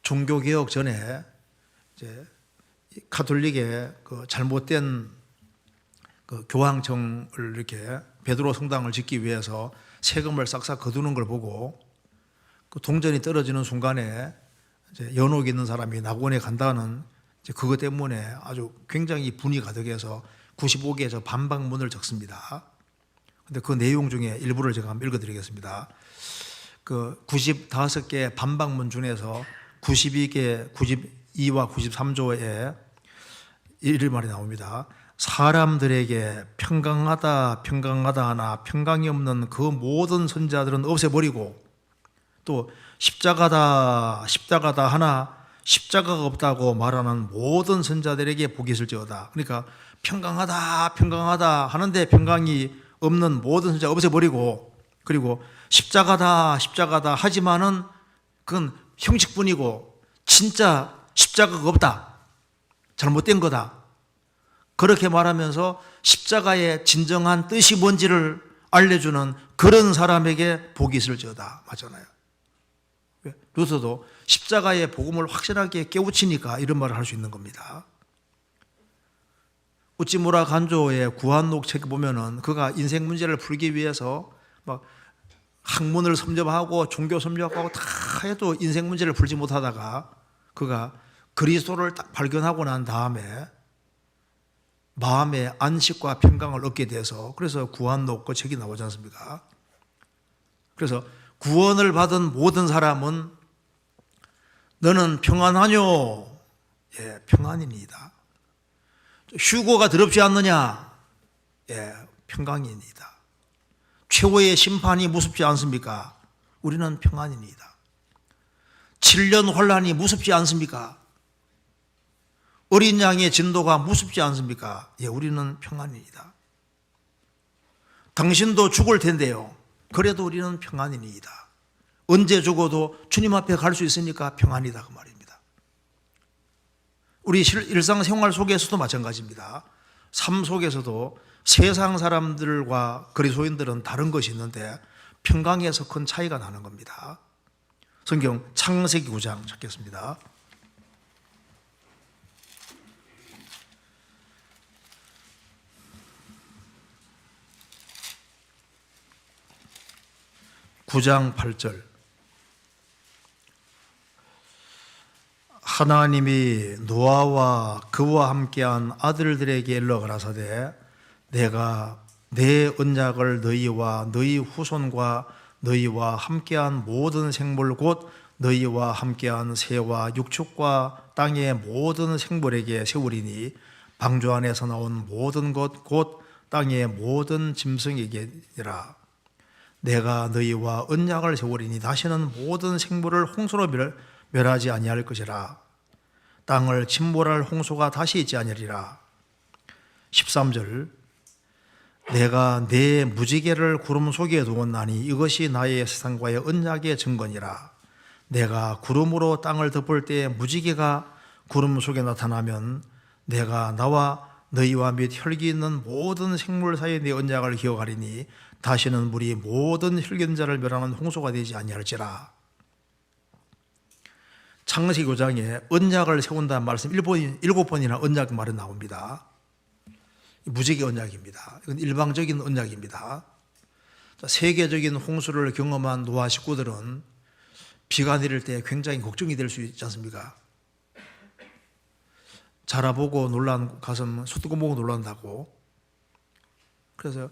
종교개혁 전에 이제 가톨릭의 그 잘못된 그 교황청을 이렇게 베드로 성당을 짓기 위해서 세금을 싹싹 거두는 걸 보고 그 동전이 떨어지는 순간에 이제 연옥 있는 사람이 낙원에 간다는 이제 그것 때문에 아주 굉장히 분이 가득해서 95개의 저 반박문을 적습니다. 근데 그 내용 중에 일부를 제가 한번 읽어드리겠습니다. 그 95개 반박문 중에서 92개, 92와 93조에 이런 말이 나옵니다. 사람들에게 평강하다 하나 평강이 없는 그 모든 선지자들은 없애버리고, 또 십자가다 하나 십자가가 없다고 말하는 모든 선지자들에게 복이 있을지어다. 그러니까 평강하다 하는데 평강이 없는 모든 선지자 없애버리고, 그리고 십자가다 하지만은 그건 형식뿐이고 진짜 십자가가 없다, 잘못된 거다, 그렇게 말하면서 십자가의 진정한 뜻이 뭔지를 알려주는 그런 사람에게 복이 있을지어다. 맞잖아요. 루터도 십자가의 복음을 확실하게 깨우치니까 이런 말을 할 수 있는 겁니다. 우찌무라 간조의 구한록 책 보면은 그가 인생 문제를 풀기 위해서 막 학문을 섭렵하고 종교 섭렵하고 다 해도 인생 문제를 풀지 못하다가 그가 그리스도를 딱 발견하고 난 다음에 마음의 안식과 평강을 얻게 돼서, 그래서 구한록 그 책이 나오지 않습니까? 그래서 구원을 받은 모든 사람은 너는 평안하뇨? 예, 평안입니다. 휴고가 더럽지 않느냐? 예, 평강입니다. 최후의 심판이 무섭지 않습니까? 우리는 평안입니다. 7년 혼란이 무섭지 않습니까? 어린 양의 진도가 무섭지 않습니까? 예, 우리는 평안입니다. 당신도 죽을 텐데요. 그래도 우리는 평안입니다. 언제 죽어도 주님 앞에 갈 수 있으니까 평안이다, 그 말입니다. 우리 일상생활 속에서도 마찬가지입니다. 삶 속에서도 세상 사람들과 그리스도인들은 다른 것이 있는데 평강에서 큰 차이가 나는 겁니다. 성경 창세기 9장 찾겠습니다. (9장 8절) 하나님이 노아와 그와 함께한 아들들에게 일러 가라사대 내가 내 언약을 너희와 너희 후손과 너희와 함께한 모든 생물 곧 너희와 함께한 새와 육축과 땅의 모든 생물에게 세우리니 방주 안에서 나온 모든 것 곧 땅의 모든 짐승에게니라. 내가 너희와 언약을 세우리니 다시는 모든 생물을 홍수로 멸하지 아니할 것이라. 땅을 침몰할 홍수가 다시 있지 아니하리라. 13절 내가 내 무지개를 구름 속에 두었나니 이것이 나의 세상과의 언약의 증거니라. 내가 구름으로 땅을 덮을 때 무지개가 구름 속에 나타나면 내가 나와 너희와 및 혈기 있는 모든 생물 사이의 내 언약을 기억하리니 다시는 물이 모든 혈기인 자를 멸하는 홍수가 되지 아니할지라. 창세기 5장에 언약을 세운다는 말씀 7번이나 언약 말이 나옵니다. 무지개 언약입니다. 이건 일방적인 언약입니다. 세계적인 홍수를 경험한 노아 식구들은 비가 내릴 때 굉장히 걱정이 될 수 있지 않습니까? 자라보고 놀란 가슴 솥구멍 보고 놀란다고. 그래서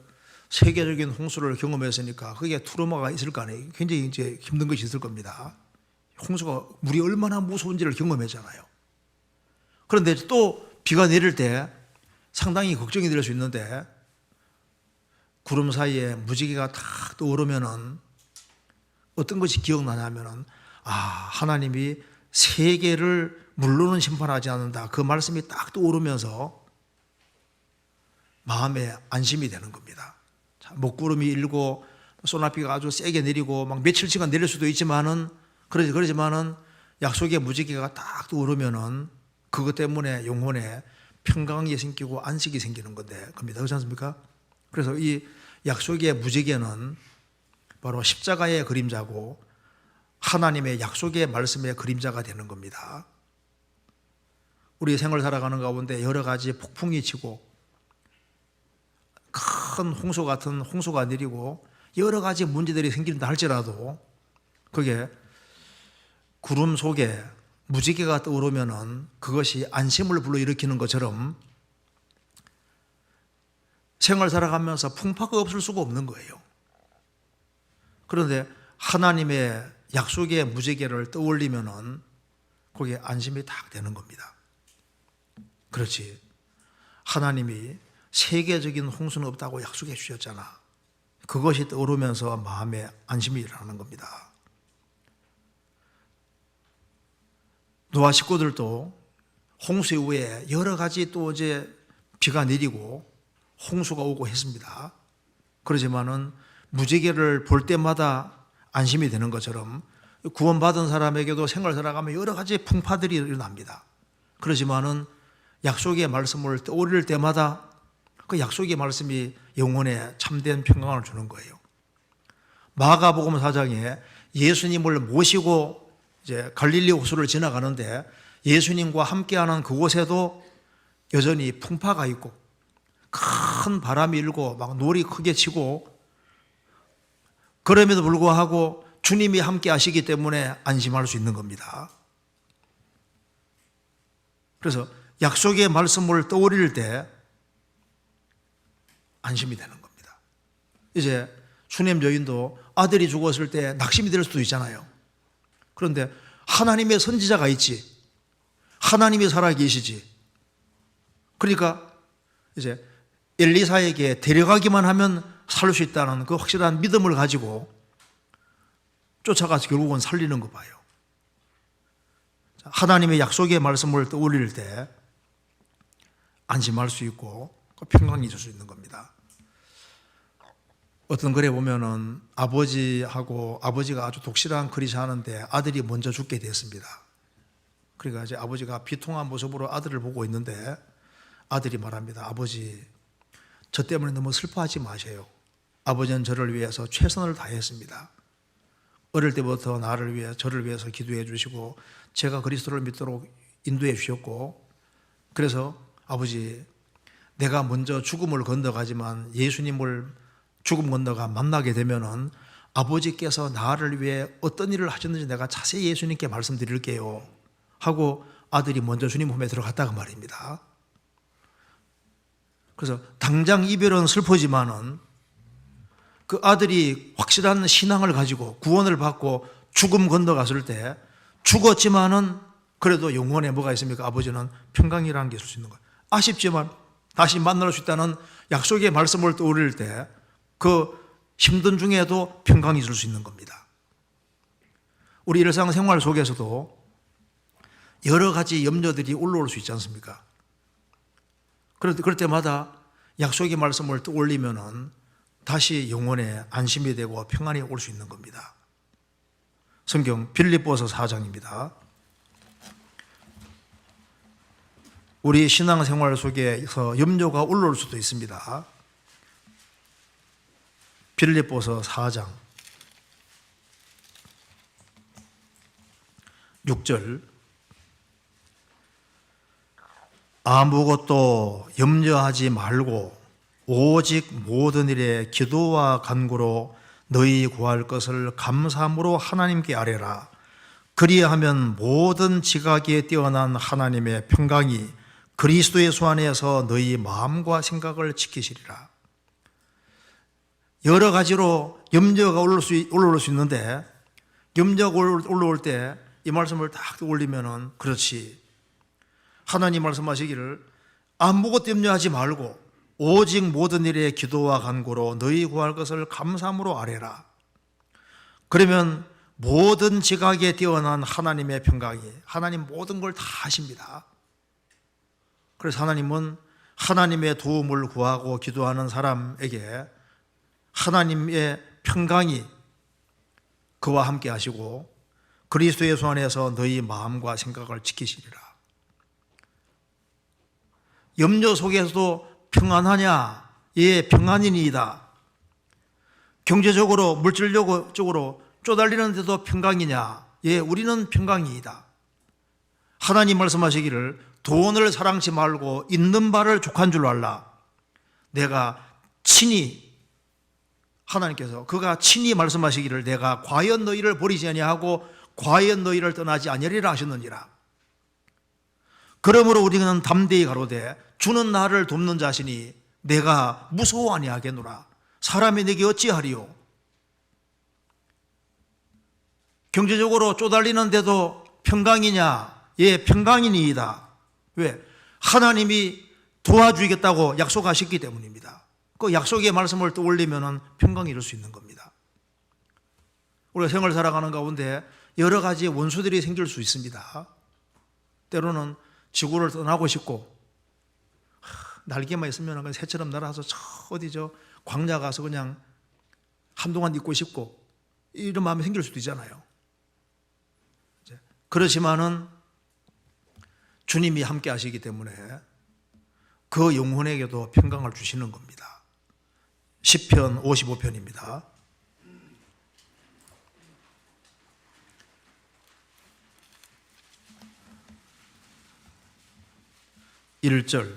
세계적인 홍수를 경험했으니까 거기에 트라우마가 있을 거 아니에요. 굉장히 이제 힘든 것이 있을 겁니다. 홍수가 물이 얼마나 무서운지를 경험했잖아요. 그런데 또 비가 내릴 때 상당히 걱정이 될 수 있는데 구름 사이에 무지개가 탁 떠오르면은 어떤 것이 기억나냐면은 하나님이 세계를 물로는 심판하지 않는다. 그 말씀이 딱 떠오르면서 마음에 안심이 되는 겁니다. 먹구름이 일고 소나비가 아주 세게 내리고 막 며칠치가 내릴 수도 있지만은 그러지만은 약속의 무지개가 딱 떠오르면은 그것 때문에 영혼에 평강이 생기고 안식이 생기는 겁니다. 그렇지 않습니까? 그래서 이 약속의 무지개는 바로 십자가의 그림자고 하나님의 약속의 말씀의 그림자가 되는 겁니다. 우리 생활 살아가는 가운데 여러 가지 폭풍이 치고 큰 홍수 같은 홍수가 내리고 여러 가지 문제들이 생긴다 할지라도 그게 구름 속에 무지개가 떠오르면은 그것이 안심을 불러일으키는 것처럼 생활 살아가면서 풍파가 없을 수가 없는 거예요. 그런데 하나님의 약속의 무지개를 떠올리면은 거기에 안심이 딱 되는 겁니다. 그렇지. 하나님이 세계적인 홍수는 없다고 약속해 주셨잖아. 그것이 떠오르면서 마음에 안심이 일어나는 겁니다. 노아 식구들도 홍수 이후에 여러 가지 또 이제 비가 내리고 홍수가 오고 했습니다. 그러지만은 무지개를 볼 때마다 안심이 되는 것처럼 구원받은 사람에게도 생활 살아가면 여러 가지 풍파들이 일어납니다. 그러지만은 약속의 말씀을 떠올릴 때마다 그 약속의 말씀이 영혼에 참된 평강을 주는 거예요. 마가복음 4장에 예수님을 모시고 이제 갈릴리 호수를 지나가는데 예수님과 함께하는 그곳에도 여전히 풍파가 있고 큰 바람이 일고 막 놀이 크게 치고 그럼에도 불구하고 주님이 함께 하시기 때문에 안심할 수 있는 겁니다. 그래서 약속의 말씀을 떠올릴 때 안심이 되는 겁니다. 이제 수냄 여인도 아들이 죽었을 때 낙심이 될 수도 있잖아요. 그런데 하나님의 선지자가 있지. 하나님이 살아계시지. 그러니까 이제 엘리사에게 데려가기만 하면 살 수 있다는 그 확실한 믿음을 가지고 쫓아가서 결국은 살리는 거 봐요. 하나님의 약속의 말씀을 떠올릴 때 안심할 수 있고 평강이 있을 수 있는 겁니다. 어떤 글에 보면은 아버지가 아주 독실한 그리스 하는데 아들이 먼저 죽게 됐습니다. 그러니까 이제 아버지가 비통한 모습으로 아들을 보고 있는데 아들이 말합니다. 아버지, 저 때문에 너무 슬퍼하지 마세요. 아버지는 저를 위해서 최선을 다했습니다. 어릴 때부터 저를 위해서 기도해 주시고 제가 그리스도를 믿도록 인도해 주셨고 그래서 아버지, 내가 먼저 죽음을 건너가지만 예수님을 죽음 건너가 만나게 되면은 아버지께서 나를 위해 어떤 일을 하셨는지 내가 자세히 예수님께 말씀드릴게요 하고 아들이 먼저 주님 품에 들어갔다고 말입니다. 그래서 당장 이별은 슬프지만은 그 아들이 확실한 신앙을 가지고 구원을 받고 죽음 건너갔을 때 죽었지만은 그래도 영혼에 뭐가 있습니까? 아버지는 평강이라는 게 있을 수 있는 거예요. 아쉽지만 다시 만날 수 있다는 약속의 말씀을 떠올릴 때 그 힘든 중에도 평강이 있을 수 있는 겁니다. 우리 일상생활 속에서도 여러 가지 염려들이 올라올 수 있지 않습니까? 그럴 때마다 약속의 말씀을 떠올리면은 다시 영혼에 안심이 되고 평안이 올 수 있는 겁니다. 성경 빌립보서 4장입니다. 우리 신앙생활 속에서 염려가 올라올 수도 있습니다. 빌립보서 4장 6절 아무것도 염려하지 말고 오직 모든 일에 기도와 간구로 너희 구할 것을 감사함으로 하나님께 아뢰라. 그리하면 모든 지각에 뛰어난 하나님의 평강이 그리스도 예수 안에서 너희 마음과 생각을 지키시리라. 여러 가지로 염려가 올라올 수 있는데 염려가 올라올 때 이 말씀을 딱 올리면은 그렇지. 하나님 말씀하시기를 아무것도 염려하지 말고 오직 모든 일에 기도와 간구로 너희 구할 것을 감사함으로 아뢰라. 그러면 모든 지각에 뛰어난 하나님의 평강이, 하나님 모든 걸 다 하십니다. 그래서 하나님은 하나님의 도움을 구하고 기도하는 사람에게 하나님의 평강이 그와 함께 하시고 그리스도 예수 안에서 너희 마음과 생각을 지키시리라. 염려 속에서도 평안하냐? 예, 평안이니이다. 경제적으로, 물질적으로 쪼달리는데도 평강이냐? 예, 우리는 평강이이다. 하나님 말씀하시기를 돈을 사랑치 말고 있는 바를 족한 줄 알라. 내가 친히, 하나님께서 그가 친히 말씀하시기를 내가 과연 너희를 버리지 아니하고 과연 너희를 떠나지 아니하리라 하셨느니라. 그러므로 우리는 담대히 가로되 주는 나를 돕는 자시니 내가 무서워 아니하겠노라. 사람이 내게 어찌하리요? 경제적으로 쪼달리는데도 평강이냐? 예, 평강이니이다. 왜? 하나님이 도와주겠다고 약속하셨기 때문입니다. 그 약속의 말씀을 떠올리면 평강이 이룰 수 있는 겁니다. 우리가 생을 살아가는 가운데 여러 가지 원수들이 생길 수 있습니다. 때로는 지구를 떠나고 싶고 날개만 있으면 그냥 새처럼 날아서 저 어디 저 광야 가서 그냥 한동안 있고 싶고 이런 마음이 생길 수도 있잖아요. 그렇지만은 주님이 함께 하시기 때문에 그 영혼에게도 평강을 주시는 겁니다. 시편 55편입니다. 1절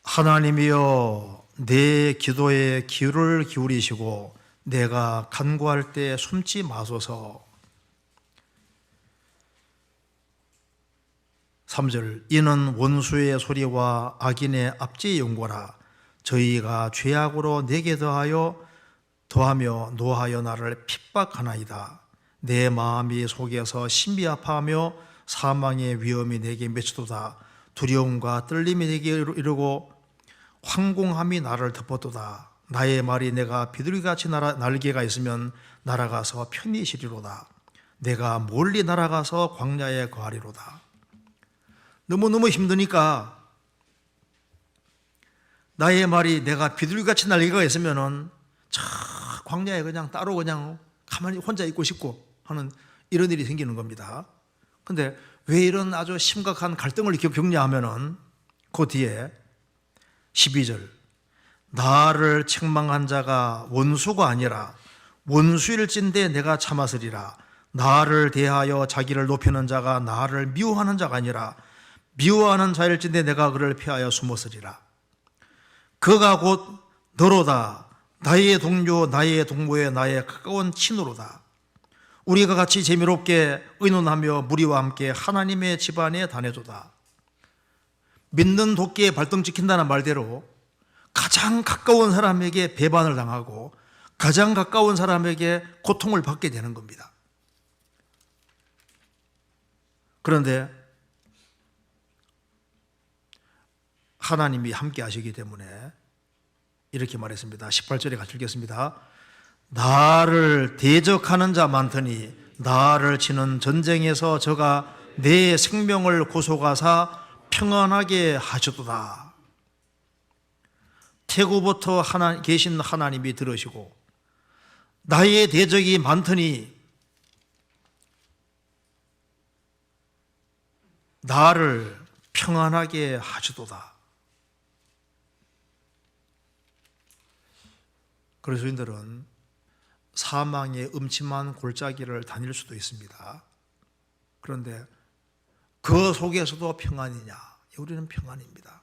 하나님이여 내 기도에 귀를 기울이시고 내가 간구할 때 숨지 마소서. 3절 이는 원수의 소리와 악인의 압제의 연고라. 저희가 죄악으로 내게 더하며 노하여 나를 핍박하나이다. 내 마음이 속에서 심히 아파하며 사망의 위험이 내게 맺히도다. 두려움과 떨림이 내게 이르고 황공함이 나를 덮었도다. 나의 말이 내가 비둘기같이 날개가 있으면 날아가서 편히 쉬리로다. 내가 멀리 날아가서 광야에 거하리로다. 너무너무 힘드니까 나의 말이 내가 비둘기같이 날개가 있으면 저 광야에 그냥 따로 그냥 가만히 혼자 있고 싶고 하는 이런 일이 생기는 겁니다. 그런데 왜 이런 아주 심각한 갈등을 격려하면은 그 뒤에 12절 나를 책망한 자가 원수가 아니라 원수일진데 내가 참았으리라. 나를 대하여 자기를 높이는 자가 나를 미워하는 자가 아니라 미워하는 자일진데 내가 그를 피하여 숨었으리라. 그가 곧 너로다. 나의 동료 나의 동무의 나의 가까운 친으로다. 우리가 같이 재미롭게 의논하며 무리와 함께 하나님의 집안에 다녀도다. 믿는 도끼에 발등 찍힌다는 말대로 가장 가까운 사람에게 배반을 당하고 가장 가까운 사람에게 고통을 받게 되는 겁니다. 그런데 하나님이 함께 하시기 때문에 이렇게 말했습니다. 18절에 같이 읽겠습니다. 나를 대적하는 자 많더니 나를 치는 전쟁에서 저가 내 생명을 고소가사 평안하게 하셨도다. 태고부터 계신 하나님이 들으시고 나의 대적이 많더니 나를 평안하게 하시도다. 그리스도인들은 사망의 음침한 골짜기를 다닐 수도 있습니다. 그런데 그 속에서도 평안이냐? 우리는 평안입니다.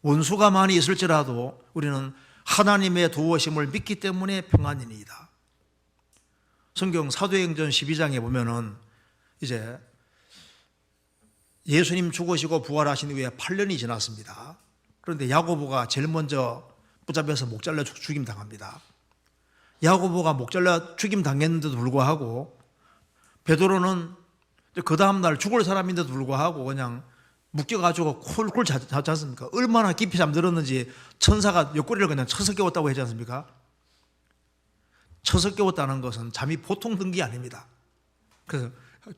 원수가 많이 있을지라도 우리는 하나님의 도우심을 믿기 때문에 평안이니이다. 성경 사도행전 12장에 보면은 이제 예수님 죽으시고 부활하신 후에 8년이 지났습니다. 그런데 야고보가 제일 먼저 붙잡혀서 목 잘라 죽임 당합니다. 야고보가 목 잘라 죽임 당했는데도 불구하고 베드로는 그 다음날 죽을 사람인데도 불구하고 그냥 묶여가지고 콜콜 자지 않습니까? 얼마나 깊이 잠들었는지 천사가 옆구리를 그냥 쳐서 깨웠다고 하지 않습니까? 쳐서 깨웠다는 것은 잠이 보통 든 게 아닙니다. 그래서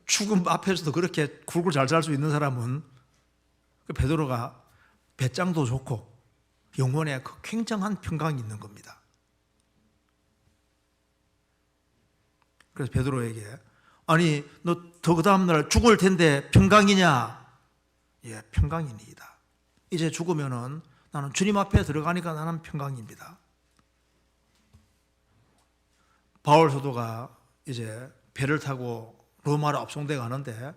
죽음 앞에서도 그렇게 굴굴 잘 살 수 있는 사람은 베드로가 배짱도 좋고 영혼에 그 굉장한 평강이 있는 겁니다. 그래서 베드로에게 아니 너 더 그 다음날 죽을 텐데 평강이냐? 예, 평강이니이다. 이제 죽으면은 나는 주님 앞에 들어가니까 나는 평강입니다. 바울 사도가 이제 배를 타고 로마로 압송돼 가는데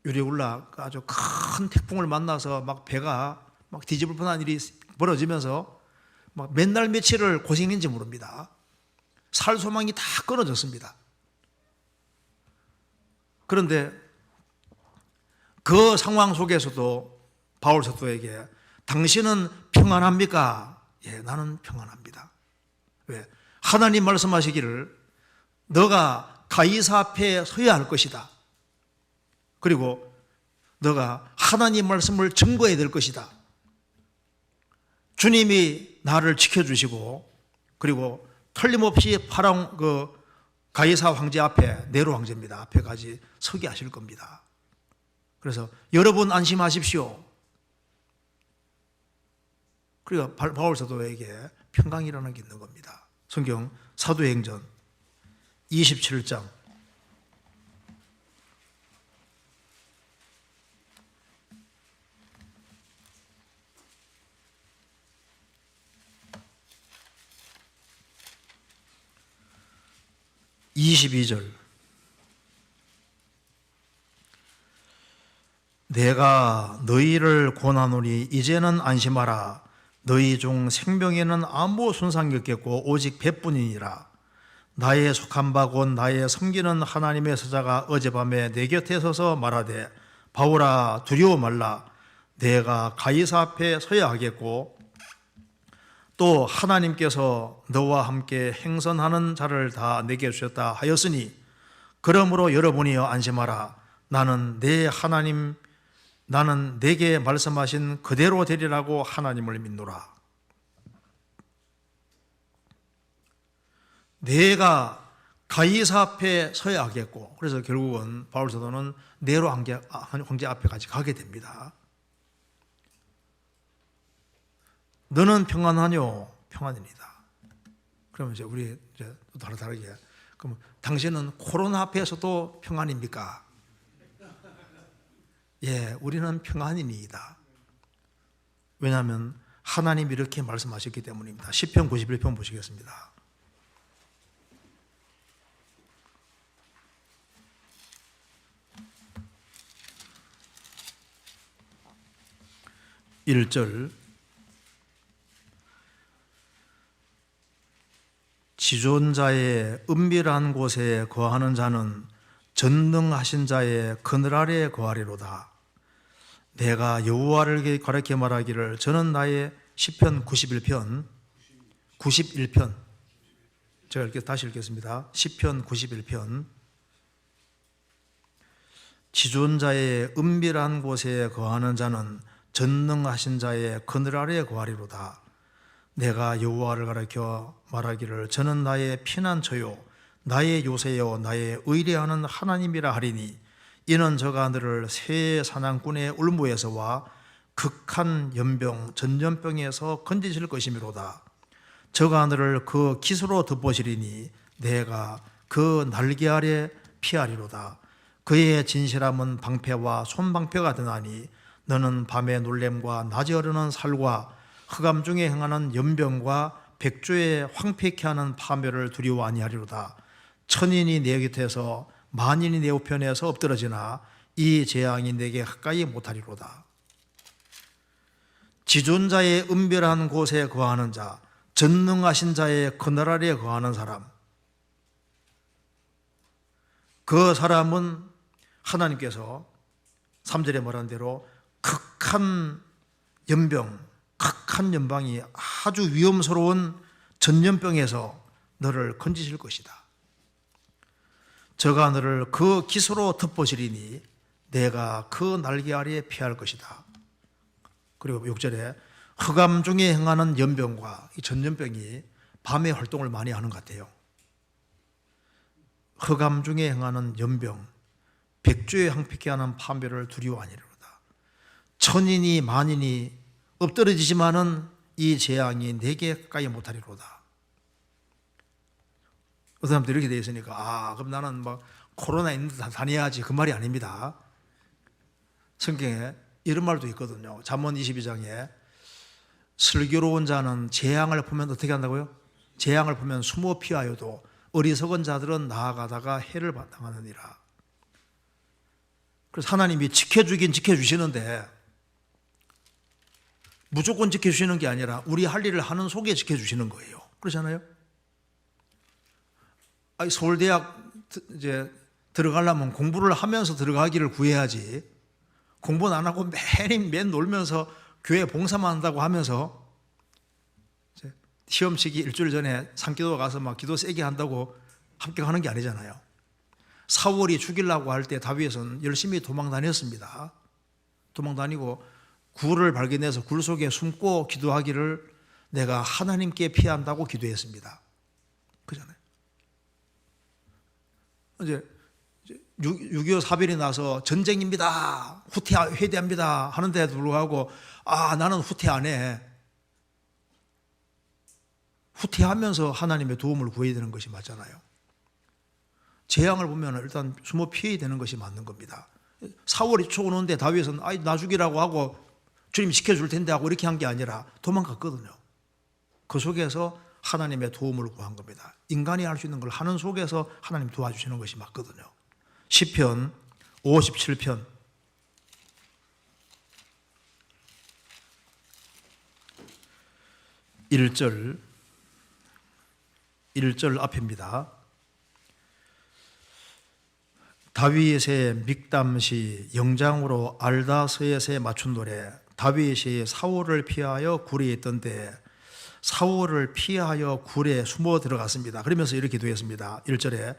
유리울라 아주 큰 태풍을 만나서 막 배가 막 뒤집을 뻔한 일이 벌어지면서 막 몇 날 며칠을 고생했는지 모릅니다. 살 소망이 다 끊어졌습니다. 그런데 그 상황 속에서도 바울 사도에게 당신은 평안합니까? 예, 나는 평안합니다. 왜? 하나님 말씀하시기를 너가 가이사 앞에 서야 할 것이다. 그리고 너가 하나님 말씀을 증거해야 될 것이다. 주님이 나를 지켜주시고 그리고 틀림없이 가이사 황제 앞에, 네로 황제입니다. 앞에까지 서게 하실 겁니다. 그래서 여러분 안심하십시오. 그리고 바울 사도에게 평강이라는 게 있는 겁니다. 성경 사도행전 27장 22절 내가 너희를 권하노니 이제는 안심하라. 너희 중 생명에는 아무 손상이 없겠고 오직 배뿐이니라. 나의 속한 바 곧 나의 섬기는 하나님의 사자가 어젯밤에 내 곁에 서서 말하되 바울아 두려워 말라. 내가 가이사 앞에 서야 하겠고 또 하나님께서 너와 함께 행선하는 자를 다 내게 주셨다 하였으니 그러므로 여러분이여 안심하라. 나는 내게 말씀하신 그대로 되리라고 하나님을 믿노라. 내가 가이사 앞에 서야 하겠고 그래서 결국은 바울 사도는 네로 황제 앞에까지 가게 됩니다. 너는 평안하뇨? 평안입니다. 그러면 이제 우리 또 다르게 그럼 당신은 코로나 앞에서도 평안입니까? 예, 우리는 평안이니이다. 왜냐하면 하나님이 이렇게 말씀하셨기 때문입니다. 시편 91편 보시겠습니다. 1절 지존자의 은밀한 곳에 거하는 자는 전능하신 자의 그늘 아래에 거하리로다. 내가 여호와를 가리켜 말하기를 저는 나의 시편 91편 제가 다시 읽겠습니다. 시편 91편 지존자의 은밀한 곳에 거하는 자는 전능하신 자의 그늘 아래에 거하리로다. 내가 여호와를 가리켜 말하기를 저는 나의 피난처요 나의 요새요 나의 의뢰하는 하나님이라 하리니 이는 저가 너를 새 사냥꾼의 울무에서와 극한 연병 전염병에서 건지실 것이미로다. 저가 너를 그 깃으로 덮으시리니 내가 그 날개 아래 피하리로다. 그의 진실함은 방패와 손방패가 되나니 너는 밤의 놀램과 낮에 흐르는 살과 흑암 중에 행하는 연병과 백조의 황폐케 하는 파멸을 두려워 아니하리로다. 천인이 내 곁에서 만인이 내 우편에서 엎드러지나 이 재앙이 내게 가까이 못하리로다. 지존자의 은밀한 곳에 거하는 자, 전능하신 자의 그늘 아래에 거하는 사람, 그 사람은 하나님께서 3절에 말한 대로 극한 연방이 아주 위험스러운 전염병에서 너를 건지실 것이다. 저가 너를 그 기수로 덮어지리니 내가 그 날개 아래에 피할 것이다. 그리고 6절에 흑암 중에 행하는 연병과 이 전염병이 밤에 활동을 많이 하는 것 같아요. 흑암 중에 행하는 연병, 백주에 항피케 하는 판별을 두려워하니로다. 천인이 만인이 엎드러지지만은 이 재앙이 내게 가까이 못하리로다. 어떤 사람들이 이렇게 되어 있으니까 그럼 나는 막 코로나 있는 데 다녀야지, 그 말이 아닙니다. 성경에 이런 말도 있거든요. 잠언 22장에 슬기로운 자는 재앙을 보면 어떻게 한다고요? 재앙을 보면 숨어 피하여도 어리석은 자들은 나아가다가 해를 당하느니라. 그래서 하나님이 지켜주긴 지켜주시는데 무조건 지켜주시는 게 아니라 우리 할 일을 하는 속에 지켜주시는 거예요. 그렇잖아요? 서울대학 이제 들어가려면 공부를 하면서 들어가기를 구해야지, 공부는 안 하고 맨 놀면서 교회 봉사만 한다고 하면서 시험 치기 일주일 전에 산기도 가서 막 기도 세게 한다고 합격하는 게 아니잖아요. 사울이 죽이려고 할 때 다윗은 열심히 도망 다녔습니다. 도망 다니고 굴을 발견해서 굴 속에 숨고 기도하기를 내가 하나님께 피한다고 기도했습니다. 그잖아요. 이제 6.25 사변이 나서 전쟁입니다, 회대합니다 하는데도 불구하고 나는 후퇴 안 해. 후퇴하면서 하나님의 도움을 구해야 되는 것이 맞잖아요. 재앙을 보면 일단 숨어 피해야 되는 것이 맞는 겁니다. 사울이 쫓아오는데 다윗은 나 죽이라고 하고 주님 지켜줄 텐데 하고 이렇게 한 게 아니라 도망갔거든요. 그 속에서 하나님의 도움을 구한 겁니다. 인간이 할 수 있는 걸 하는 속에서 하나님 도와주시는 것이 맞거든요. 시편 57편 1절 앞입니다. 다윗의 믹담시 영장으로 알다스에세 맞춘 노래. 다윗이 사울을 피하여 굴에 있던데 사울을 피하여 굴에 숨어 들어갔습니다. 그러면서 이렇게 기도했습니다. 1절에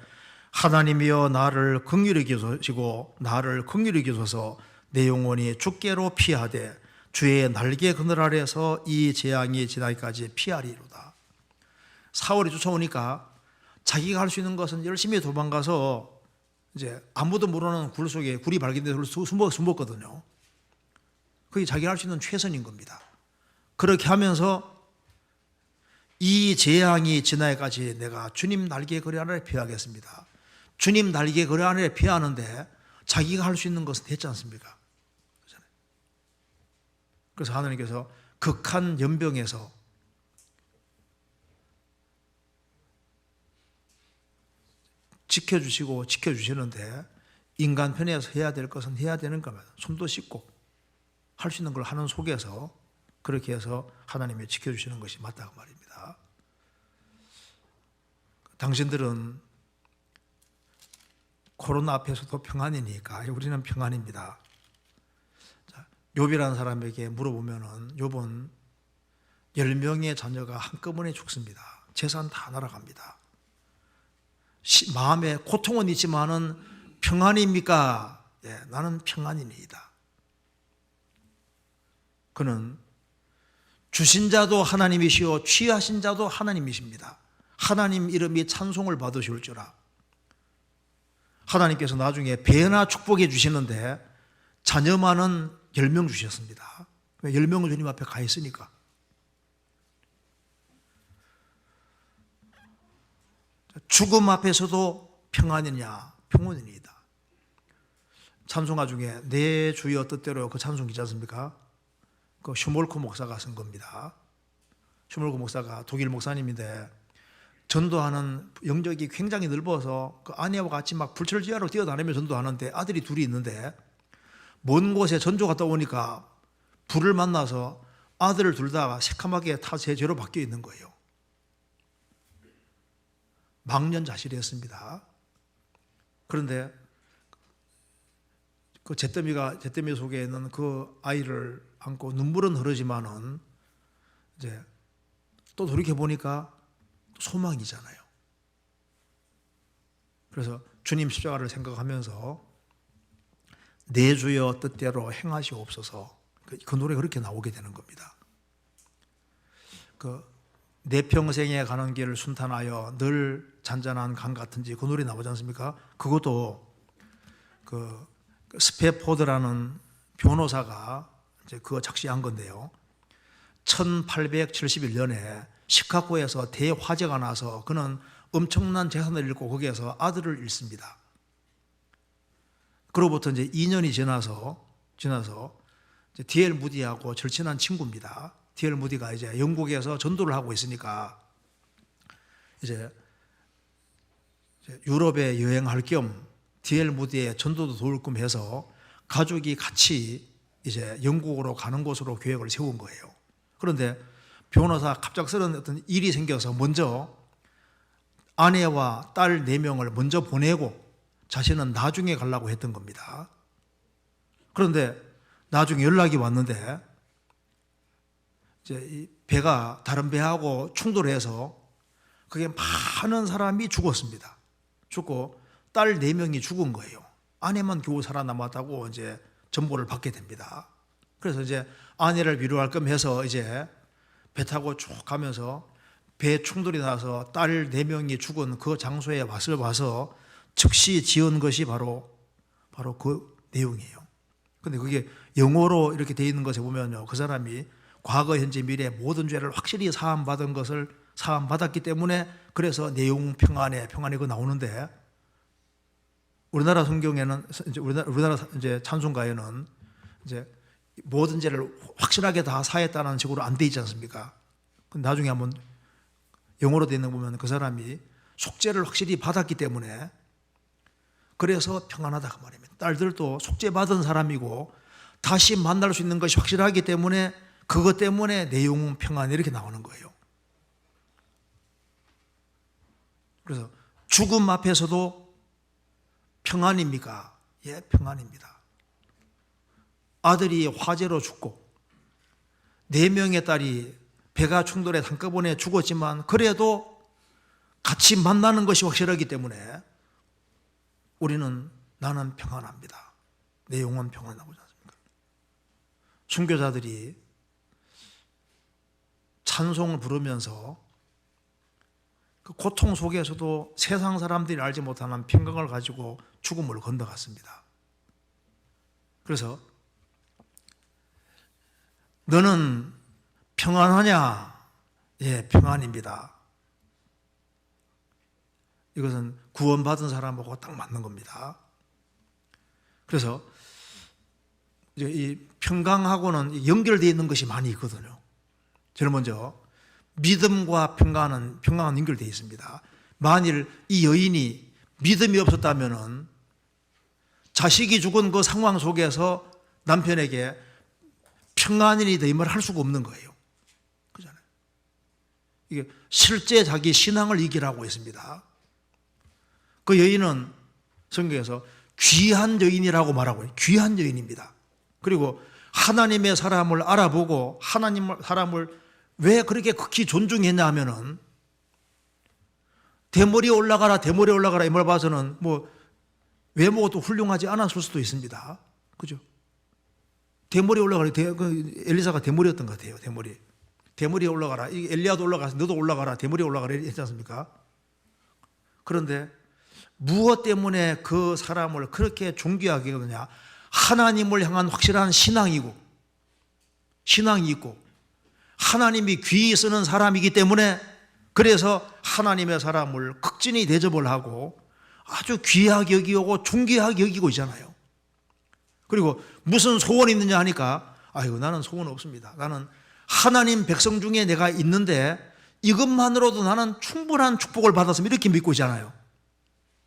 하나님이여 나를 긍휼히 여기시고 나를 긍휼히 여기소서. 내 영혼이 주께로 피하되 주의 날개 그늘 아래서 이 재앙이 지나기까지 피하리로다. 사울이 쫓아오니까 자기가 할 수 있는 것은 열심히 도망가서 이제 아무도 모르는 굴 속에 굴이 발견돼서 숨었거든요. 그게 자기가 할 수 있는 최선인 겁니다. 그렇게 하면서 이 재앙이 지나기까지 내가 주님 날개 그늘 아래 피하겠습니다. 주님 날개 그늘 아래 피하는데 자기가 할 수 있는 것은 됐지 않습니까? 그래서 하나님께서 극한 연병에서 지켜주시고 지켜주시는데 인간 편에서 해야 될 것은 해야 되는 겁니다. 손도 씻고 할 수 있는 걸 하는 속에서 그렇게 해서 하나님이 지켜주시는 것이 맞다고 말입니다. 당신들은 코로나 앞에서도 평안이니까 우리는 평안입니다. 욥이라는 사람에게 물어보면은 욥은 10명의 자녀가 한꺼번에 죽습니다. 재산 다 날아갑니다. 마음에 고통은 있지만은 평안입니까? 나는 평안이니이다. 그는 주신 자도 하나님이시오 취하신 자도 하나님이십니다. 하나님 이름이 찬송을 받으실 줄아. 하나님께서 나중에 배나 축복해 주시는데 자녀만은 10명 주셨습니다. 10명은 주님 앞에 가 있으니까. 죽음 앞에서도 평안이냐? 평온이니이다. 찬송가 중에 내 주여 뜻대로 그 찬송 있지 않습니까? 그 슈몰크 목사가 쓴 겁니다. 슈몰크 목사가 독일 목사님인데 전도하는 영역이 굉장히 넓어서 그 아내와 같이 막 불철주야로 뛰어다니며 전도하는데 아들이 둘이 있는데 먼 곳에 전조 갔다 오니까 불을 만나서 아들을 둘 다 새카맣게 타 제재로 바뀌어 있는 거예요. 망년자실이었습니다. 그런데 그 잿더미 속에 있는 그 아이를 안고 눈물은 흐르지만은 이제 또 돌이켜 보니까 소망이잖아요. 그래서 주님 십자가를 생각하면서 내 주여 뜻대로 행하시옵소서, 그 노래가 그렇게 나오게 되는 겁니다. 내 평생에 가는 길 순탄하여 늘 잔잔한 강 같은지, 그 노래 나오지 않습니까? 그것도 그 스패포드라는 변호사가 이제 그거 작시한 건데요. 1871년에 시카고에서 대화재가 나서 그는 엄청난 재산을 잃고 거기에서 아들을 잃습니다. 그로부터 이제 2년이 지나서 이제 D.L. 무디하고 절친한 친구입니다. D.L. 무디가 이제 영국에서 전도를 하고 있으니까 이제 유럽에 여행할 겸 D.L. 무디의 전도도 도울 겸 해서 가족이 같이 이제 영국으로 가는 곳으로 계획을 세운 거예요. 그런데 변호사 갑작스러운 어떤 일이 생겨서 먼저 아내와 딸 4명을 먼저 보내고 자신은 나중에 가려고 했던 겁니다. 그런데 나중에 연락이 왔는데 이제 이 배가 다른 배하고 충돌해서 그게 많은 사람이 죽었습니다. 죽고 딸 4명이 죽은 거예요. 아내만 겨우 살아남았다고 이제 전보를 받게 됩니다. 그래서 이제 아내를 위로할 겸 해서 이제 배 타고 쭉 가면서 배 충돌이 나서 딸 4명이 죽은 그 장소에 와서 즉시 지은 것이 바로 그 내용이에요. 근데 그게 영어로 이렇게 되어 있는 것에 보면요, 그 사람이 과거, 현재, 미래 모든 죄를 확실히 사함받은 것을 사함받았기 때문에 그래서 내용 평안이 그 나오는데, 우리나라 성경에는 우리나라 이제 찬송가에는 이제 모든 죄를 확실하게 다 사했다는 식으로 안 돼 있지 않습니까? 근데 나중에 한번 영어로 되어 있는 거 보면 그 사람이 속죄를 확실히 받았기 때문에 그래서 평안하다 그 말입니다. 딸들도 속죄받은 사람이고 다시 만날 수 있는 것이 확실하기 때문에 그것 때문에 내용 평안 이렇게 나오는 거예요. 그래서 죽음 앞에서도 평안입니까? 예, 평안입니다. 아들이 화재로 죽고 4명의 딸이 배가 충돌해 한꺼번에 죽었지만 그래도 같이 만나는 것이 확실하기 때문에 우리는 나는 평안합니다. 내 영혼 평안하고 있지 않습니까? 순교자들이 찬송을 부르면서 그 고통 속에서도 세상 사람들이 알지 못하는 평강을 가지고 죽음을 건너갔습니다. 그래서 너는 평안하냐? 예, 평안입니다. 이것은 구원받은 사람하고 딱 맞는 겁니다. 그래서 이제 이 평강하고는 연결되어 있는 것이 많이 있거든요. 제일 먼저 믿음과 평강은 연결되어 있습니다. 만일 이 여인이 믿음이 없었다면은 자식이 죽은 그 상황 속에서 남편에게 평안이니 이 말을 할 수가 없는 거예요. 그잖아요. 이게 실제 자기 신앙을 이기라고 했습니다. 그 여인은 성경에서 귀한 여인이라고 말하고 있어요. 귀한 여인입니다. 그리고 하나님의 사람을 알아보고 하나님 사람을 왜 그렇게 극히 존중했냐 하면은 대머리에 올라가라 이 말 봐서는 뭐 외모도 훌륭하지 않았을 수도 있습니다. 그죠? 대머리에 올라가라. 엘리사가 대머리였던 것 같아요. 대머리에 올라가라. 엘리야도 올라가서 너도 올라가라. 대머리에 올라가라 했지 않습니까? 그런데 무엇 때문에 그 사람을 그렇게 존귀하게 하느냐? 하나님을 향한 확실한 신앙이 있고 하나님이 귀히 쓰는 사람이기 때문에 그래서 하나님의 사람을 극진히 대접을 하고 아주 귀하게 여기고 존귀하게 여기고 있잖아요. 그리고 무슨 소원이 있느냐 하니까 아이고 나는 소원 없습니다. 나는 하나님 백성 중에 내가 있는데 이것만으로도 나는 충분한 축복을 받았으면 이렇게 믿고 있잖아요.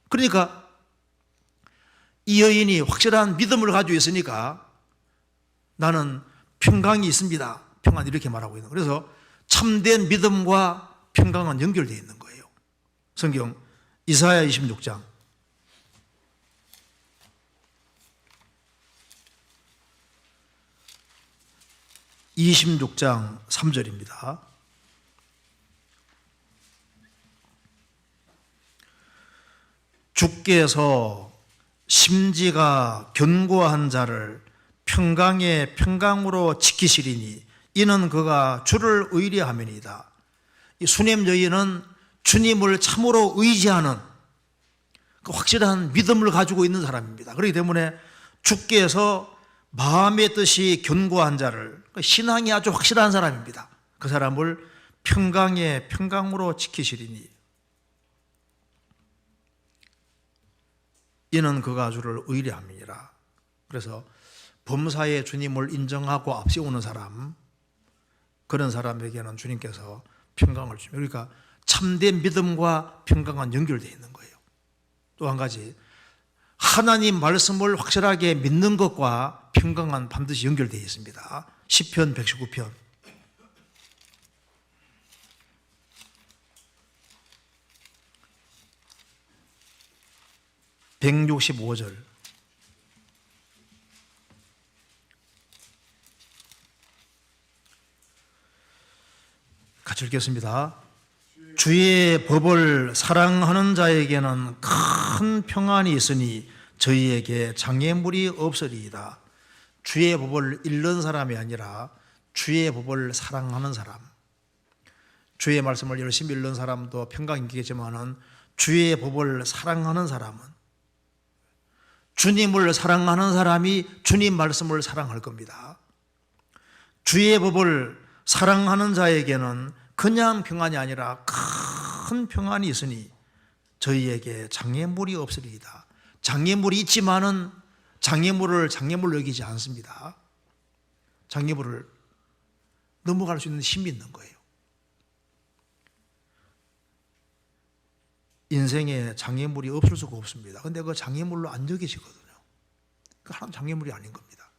그러니까 이 여인이 확실한 믿음을 가지고 있으니까 나는 평강이 있습니다. 평안 이렇게 말하고 있는 거예요. 그래서 참된 믿음과 평강은 연결되어 있는 거예요. 성경 이사야 26장 3절입니다. 주께서 심지가 견고한 자를 평강의 평강으로 지키시리니 이는 그가 주를 의뢰함이니이다. 이 수냄 여인은 주님을 참으로 의지하는 그 확실한 믿음을 가지고 있는 사람입니다. 그렇기 때문에 주께서 마음의 뜻이 견고한 자를, 신앙이 아주 확실한 사람입니다. 그 사람을 평강의 평강으로 지키시리니 이는 그가 주를 의뢰함이니라. 그래서 범사에 주님을 인정하고 앞세우는 사람, 그런 사람에게는 주님께서 평강을 주십니다. 그러니까 참된 믿음과 평강은 연결되어 있는 거예요. 또 한 가지, 하나님 말씀을 확실하게 믿는 것과 평강은 반드시 연결되어 있습니다. 시편 119편 165절 같이 읽겠습니다. 주의 법을 사랑하는 자에게는 큰 평안이 있으니 저희에게 장애물이 없으리이다. 주의 법을 읽는 사람이 아니라 주의 법을 사랑하는 사람, 주의 말씀을 열심히 읽는 사람도 평강이 있겠지만은 주의 법을 사랑하는 사람은, 주님을 사랑하는 사람이 주님 말씀을 사랑할 겁니다. 주의 법을 사랑하는 자에게는 그냥 평안이 아니라 큰 평안이 있으니 저희에게 장애물이 없으리이다. 장애물이 있지만은 장애물을 장애물로 여기지 않습니다. 장애물을 넘어갈 수 있는 힘이 있는 거예요. 인생에 장애물이 없을 수가 없습니다. 근데 그 장애물로 안 여기시거든요. 그 하나는 장애물이 아닌 겁니다.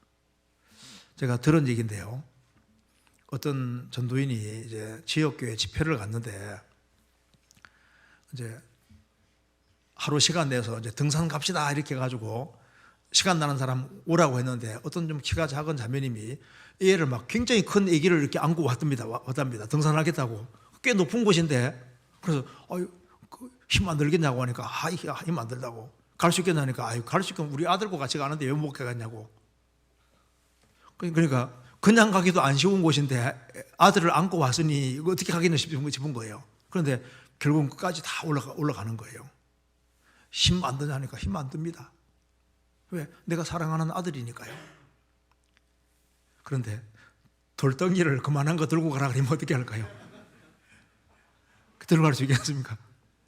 제가 들은 얘기인데요. 어떤 전도인이 이제 지역교회 집회를 갔는데 이제 하루 시간 내서 이제 등산 갑시다 이렇게 해가지고 시간 나는 사람 오라고 했는데 어떤 좀 키가 작은 자매님이 얘를 막 굉장히 큰 아기를 이렇게 안고 왔답니다. 등산하겠다고. 꽤 높은 곳인데 그래서 힘 안 들겠냐고 하니까 힘 안 들다고. 갈 수 있겠냐니까 갈 수 있겠면 우리 아들과 같이 가는데 왜 못 가겠냐고. 그러니까 그냥 가기도 안 쉬운 곳인데 아들을 안고 왔으니 이거 어떻게 가기는 싶은 거예요. 그런데 결국은 끝까지 다 올라가는 거예요. 힘 안 드냐니까 힘 안 듭니다. 왜? 내가 사랑하는 아들이니까요. 그런데 돌덩이를 그만한 거 들고 가라 그러면 어떻게 할까요? 들어갈 수 있겠습니까?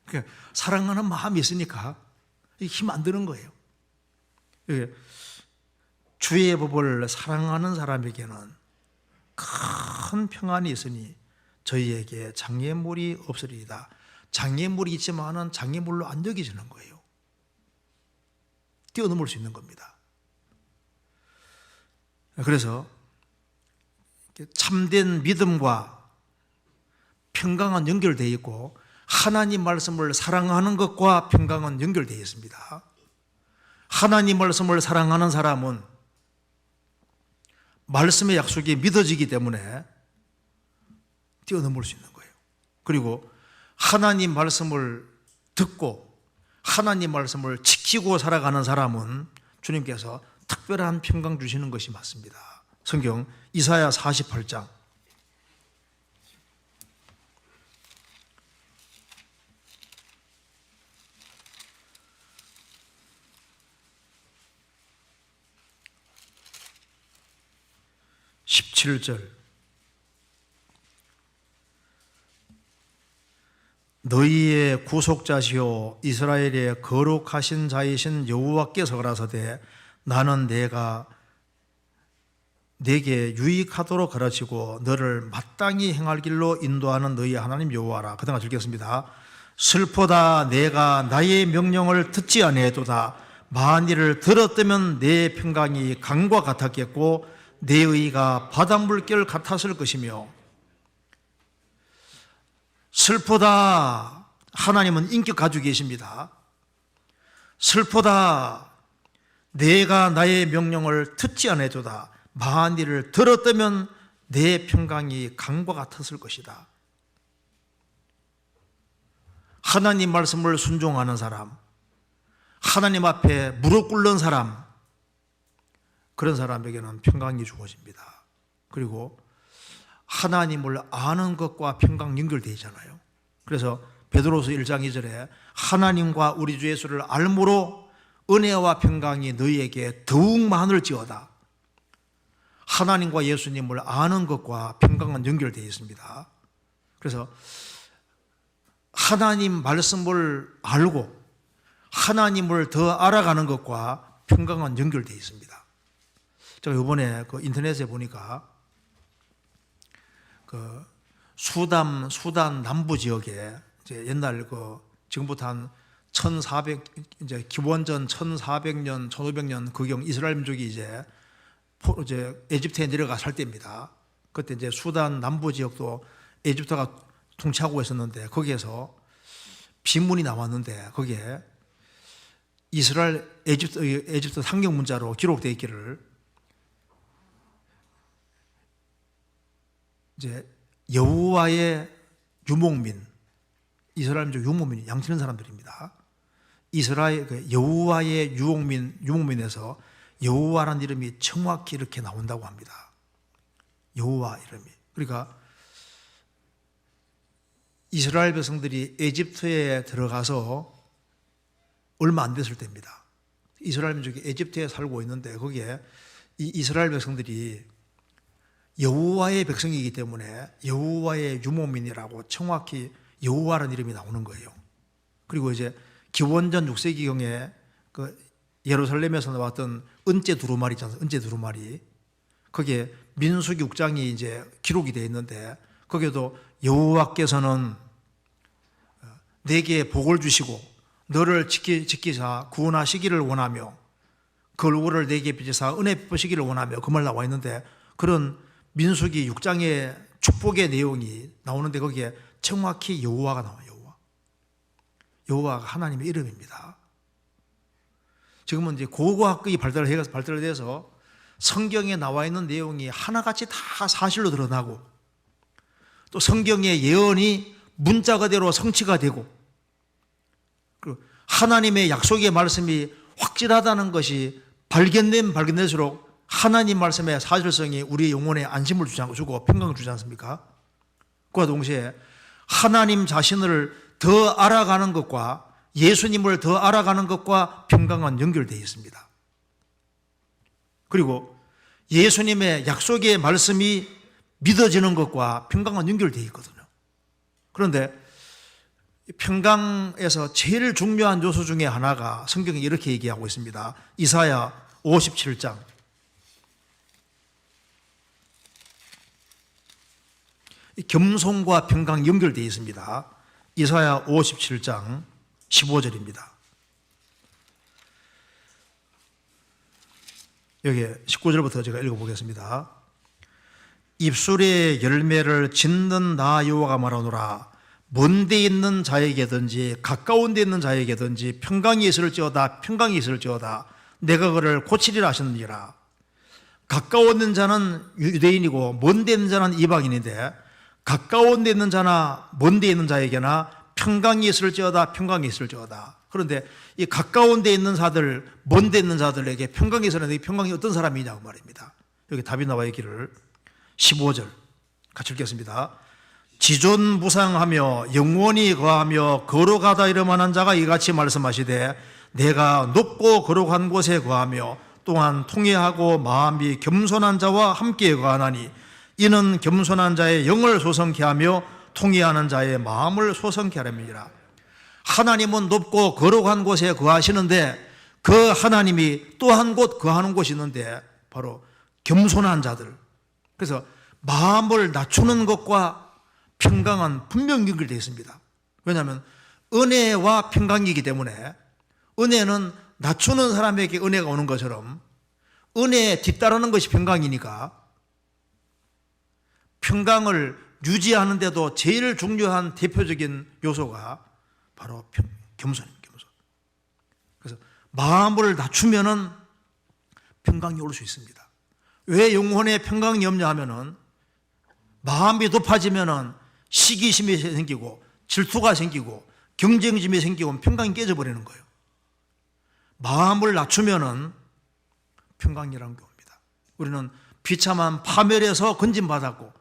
그러니까 사랑하는 마음이 있으니까 힘 안 드는 거예요. 주의 법을 사랑하는 사람에게는 큰 평안이 있으니 저희에게 장애물이 없으리이다. 장애물이 있지만은 장애물로 안 여기지는 거예요. 뛰어넘을 수 있는 겁니다. 그래서 참된 믿음과 평강은 연결되어 있고 하나님 말씀을 사랑하는 것과 평강은 연결되어 있습니다. 하나님 말씀을 사랑하는 사람은 말씀의 약속이 믿어지기 때문에 뛰어넘을 수 있는 거예요. 그리고 하나님 말씀을 듣고 하나님 말씀을 지키고 살아가는 사람은 주님께서 특별한 평강 주시는 것이 맞습니다. 성경 이사야 48장 17절 너희의 구속자시오 이스라엘의 거룩하신 자이신 여호와께서 가라사대 나는 내가 내게 유익하도록 가르치고 너를 마땅히 행할 길로 인도하는 너희 하나님 여호와라. 그 다음 읽겠습니다. 슬퍼다 내가 나의 명령을 듣지 아니하도다 만일을 들었다면 내 평강이 강과 같았겠고 내 의가 바닷물결 같았을 것이며. 슬프다. 하나님은 인격 가지고 계십니다. 슬프다. 내가 나의 명령을 듣지 않아도다. 만일을 들었다면 내 평강이 강과 같았을 것이다. 하나님 말씀을 순종하는 사람, 하나님 앞에 무릎 꿇는 사람, 그런 사람에게는 평강이 주어집니다. 그리고 하나님을 아는 것과 평강 연결되어 있잖아요. 그래서 베드로서 1장 2절에 하나님과 우리 주 예수를 알므로 은혜와 평강이 너희에게 더욱 많을지어다. 하나님과 예수님을 아는 것과 평강은 연결되어 있습니다. 그래서 하나님 말씀을 알고 하나님을 더 알아가는 것과 평강은 연결되어 있습니다. 제가 이번에 그 인터넷에 보니까 그 수단 남부 지역에 이제 옛날 그 지금부터 한 1400 이제 기원전 1400년, 1500년 그경 이스라엘 민족이 이제 에집트에 내려가 살 때입니다. 그때 이제 수단 남부 지역도 에집트가 통치하고 있었는데 거기에서 비문이 나왔는데 거기에 이스라엘 에집트 상경 문자로 기록되어 있기를 이제 여호와의 유목민, 이스라엘 민족 유목민이 양치는 사람들입니다. 이스라엘 여호와의 유목민에서 여호와라는 이름이 정확히 이렇게 나온다고 합니다. 여호와 이름이. 그러니까 이스라엘 백성들이 에집트에 들어가서 얼마 안 됐을 때입니다. 이스라엘 민족이 에집트에 살고 있는데 거기에 이 이스라엘 백성들이 여호와의 백성이기 때문에 여호와의 유목민이라고 정확히 여호와라는 이름이 나오는 거예요. 그리고 이제 기원전 6세기경에 그 예루살렘에서 나왔던 은제 두루마리 있잖아요. 은제 두루마리. 거기에 민수기 6장이 이제 기록이 되어 있는데 거기에도 여호와께서는 내게 복을 주시고 너를 지키사 구원하시기를 원하며 그 얼굴을 내게 비치사 은혜 베푸시기를 원하며 그 말 나와 있는데 그런 민수기 6장의 축복의 내용이 나오는데 거기에 정확히 여호와가 나와요. 여호와가 하나님의 이름입니다. 지금은 이제 고고학이 발달돼서 성경에 나와 있는 내용이 하나같이 다 사실로 드러나고 또 성경의 예언이 문자 그대로 성취가 되고 그리고 하나님의 약속의 말씀이 확실하다는 것이 발견될수록 하나님 말씀의 사실성이 우리의 영혼에 안심을 주고 평강을 주지 않습니까? 그와 동시에 하나님 자신을 더 알아가는 것과 예수님을 더 알아가는 것과 평강은 연결되어 있습니다. 그리고 예수님의 약속의 말씀이 믿어지는 것과 평강은 연결되어 있거든요. 그런데 평강에서 제일 중요한 요소 중에 하나가 성경에 이렇게 얘기하고 있습니다. 이사야 57장 겸손과 평강 연결되어 있습니다. 이사야 57장 15절입니다. 여기 19절부터 제가 읽어보겠습니다. 입술의 열매를 짓는 나 여호와가 말하노라. 먼데 있는 자에게든지 가까운 데 있는 자에게든지 평강이 있을지어다 평강이 있을지어다 내가 그를 고치리라 하셨느니라. 가까운 데 있는 자는 유대인이고 먼데 있는 자는 이방인인데 가까운 데 있는 자나 먼데 있는 자에게나 평강이 있을지어다 평강이 있을지어다. 그런데 이 가까운 데 있는 자들 먼데 있는 자들에게 평강이 있으려는데 평강이 어떤 사람이냐고 말입니다. 여기 답이 나와 있기를 15절 같이 읽겠습니다. 지존무상하며 영원히 거하며 거룩하다 이름하는 자가 이같이 말씀하시되 내가 높고 거룩한 곳에 거하며 또한 통회하고 마음이 겸손한 자와 함께 거하나니 이는 겸손한 자의 영을 소성케 하며 통회하는 자의 마음을 소성케 하렵니다. 하나님은 높고 거룩한 곳에 거하시는데 그 하나님이 또 한 곳 거하는 곳이 있는데 바로 겸손한 자들. 그래서 마음을 낮추는 것과 평강은 분명히 연결되어 있습니다. 왜냐하면 은혜와 평강이기 때문에 은혜는 낮추는 사람에게 은혜가 오는 것처럼 은혜에 뒤따르는 것이 평강이니까 평강을 유지하는 데도 제일 중요한 대표적인 요소가 바로 겸손입니다. 겸손. 그래서 마음을 낮추면은 평강이 올 수 있습니다. 왜 영혼에 평강이 없냐 하면은 마음이 높아지면은 시기심이 생기고 질투가 생기고 경쟁심이 생기고 평강이 깨져버리는 거예요. 마음을 낮추면은 평강이라는 게 옵니다. 우리는 비참한 파멸에서 건진받았고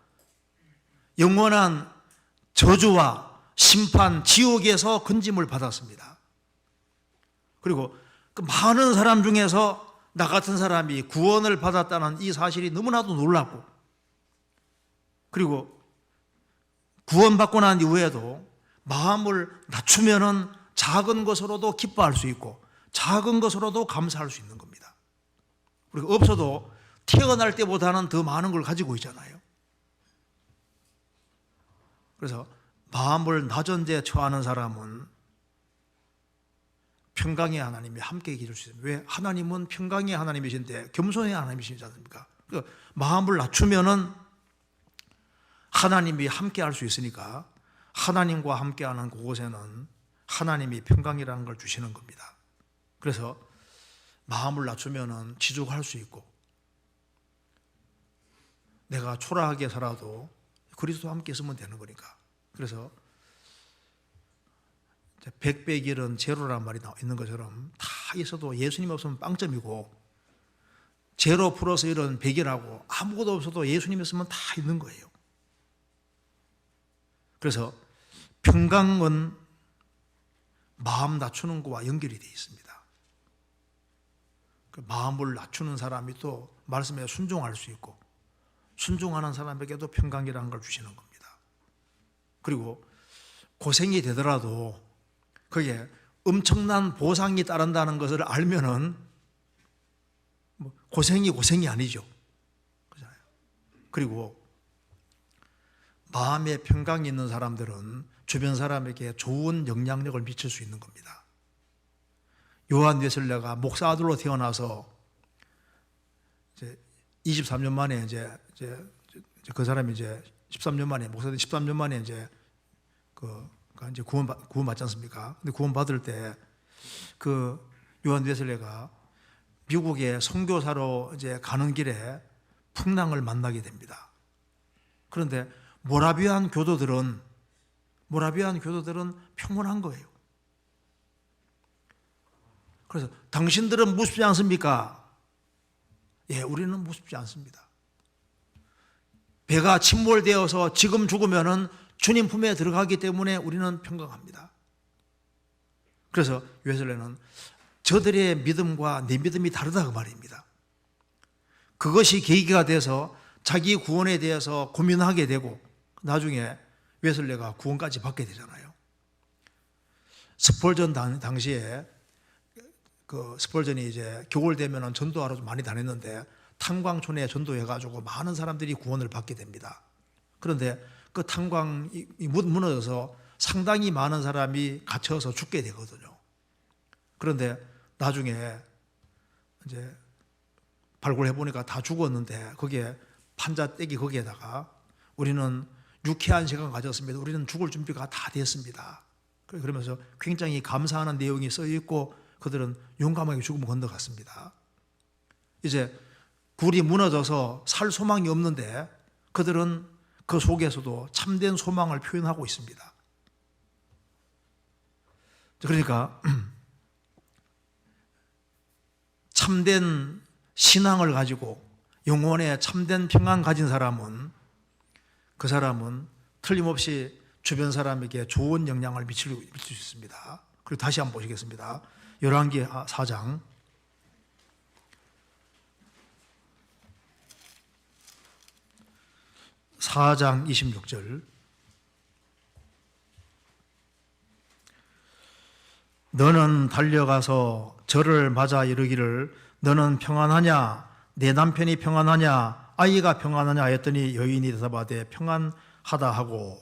영원한 저주와 심판, 지옥에서 건짐을 받았습니다. 그리고 그 많은 사람 중에서 나 같은 사람이 구원을 받았다는 이 사실이 너무나도 놀랍고, 그리고 구원받고 난 이후에도 마음을 낮추면은 작은 것으로도 기뻐할 수 있고 작은 것으로도 감사할 수 있는 겁니다. 우리가 없어도 태어날 때보다는 더 많은 걸 가지고 있잖아요. 그래서 마음을 낮은 데 처하는 사람은 평강의 하나님이 함께 계실 수 있습니다. 왜? 하나님은 평강의 하나님이신데 겸손의 하나님이시지 않습니까? 그러니까 마음을 낮추면은 하나님이 함께 할 수 있으니까 하나님과 함께하는 그곳에는 하나님이 평강이라는 걸 주시는 겁니다. 그래서 마음을 낮추면은 지족할 수 있고, 내가 초라하게 살아도 그리스도와 함께 있으면 되는 거니까. 그래서 100배 길은 제로란 말이 있는 것처럼 다 있어도 예수님 없으면 빵점이고, 제로 플러스 1은 100이라고 아무것도 없어도 예수님 있으면 다 있는 거예요. 그래서 평강은 마음 낮추는 것과 연결이 되어 있습니다. 마음을 낮추는 사람이 또 말씀에 순종할 수 있고, 순종하는 사람에게도 평강이라는 걸 주시는 겁니다. 그리고 고생이 되더라도 거기에 엄청난 보상이 따른다는 것을 알면은 고생이 아니죠. 그렇잖아요. 그리고 마음에 평강이 있는 사람들은 주변 사람에게 좋은 영향력을 미칠 수 있는 겁니다. 요한 웨슬레가 목사 아들로 태어나서 이제 23년 만에 그 사람이 이제 13년 만에 목사된 13년 만에 이제 이제 구원 받지 않습니까? 근데 구원 받을 때 그 요한 웨슬레가 미국에 선교사로 이제 가는 길에 풍랑을 만나게 됩니다. 그런데 모라비안 교도들은 평온한 거예요. 그래서 당신들은 무섭지 않습니까? 예, 우리는 무섭지 않습니다. 배가 침몰되어서 지금 죽으면은 주님 품에 들어가기 때문에 우리는 평강합니다. 그래서 웨슬레는 저들의 믿음과 내 믿음이 다르다 그 말입니다. 그것이 계기가 돼서 자기 구원에 대해서 고민하게 되고 나중에 웨슬레가 구원까지 받게 되잖아요. 스펄전 당시에 스펄전이 이제 겨울 되면은 전도하러 좀 많이 다녔는데 탄광촌에 전도해가지고 많은 사람들이 구원을 받게 됩니다. 그런데 그 탄광이 무너져서 상당히 많은 사람이 갇혀서 죽게 되거든요. 그런데 나중에 이제 발굴해 보니까 다 죽었는데 거기에 판자떼기 거기에다가 우리는 유쾌한 시간 가졌습니다. 우리는 죽을 준비가 다 됐습니다. 그러면서 굉장히 감사하는 내용이 써 있고 그들은 용감하게 죽음을 건너갔습니다. 이제 굴이 무너져서 살 소망이 없는데 그들은 그 속에서도 참된 소망을 표현하고 있습니다. 그러니까 참된 신앙을 가지고 영혼에 참된 평안 가진 사람은 그 사람은 틀림없이 주변 사람에게 좋은 영향을 미칠 수 있습니다. 그리고 다시 한번 보시겠습니다. 열왕기 4장 26절 너는 달려가서 저를 맞아 이르기를 너는 평안하냐 내 남편이 평안하냐 아이가 평안하냐 했더니 여인이 대답하되 평안하다 하고,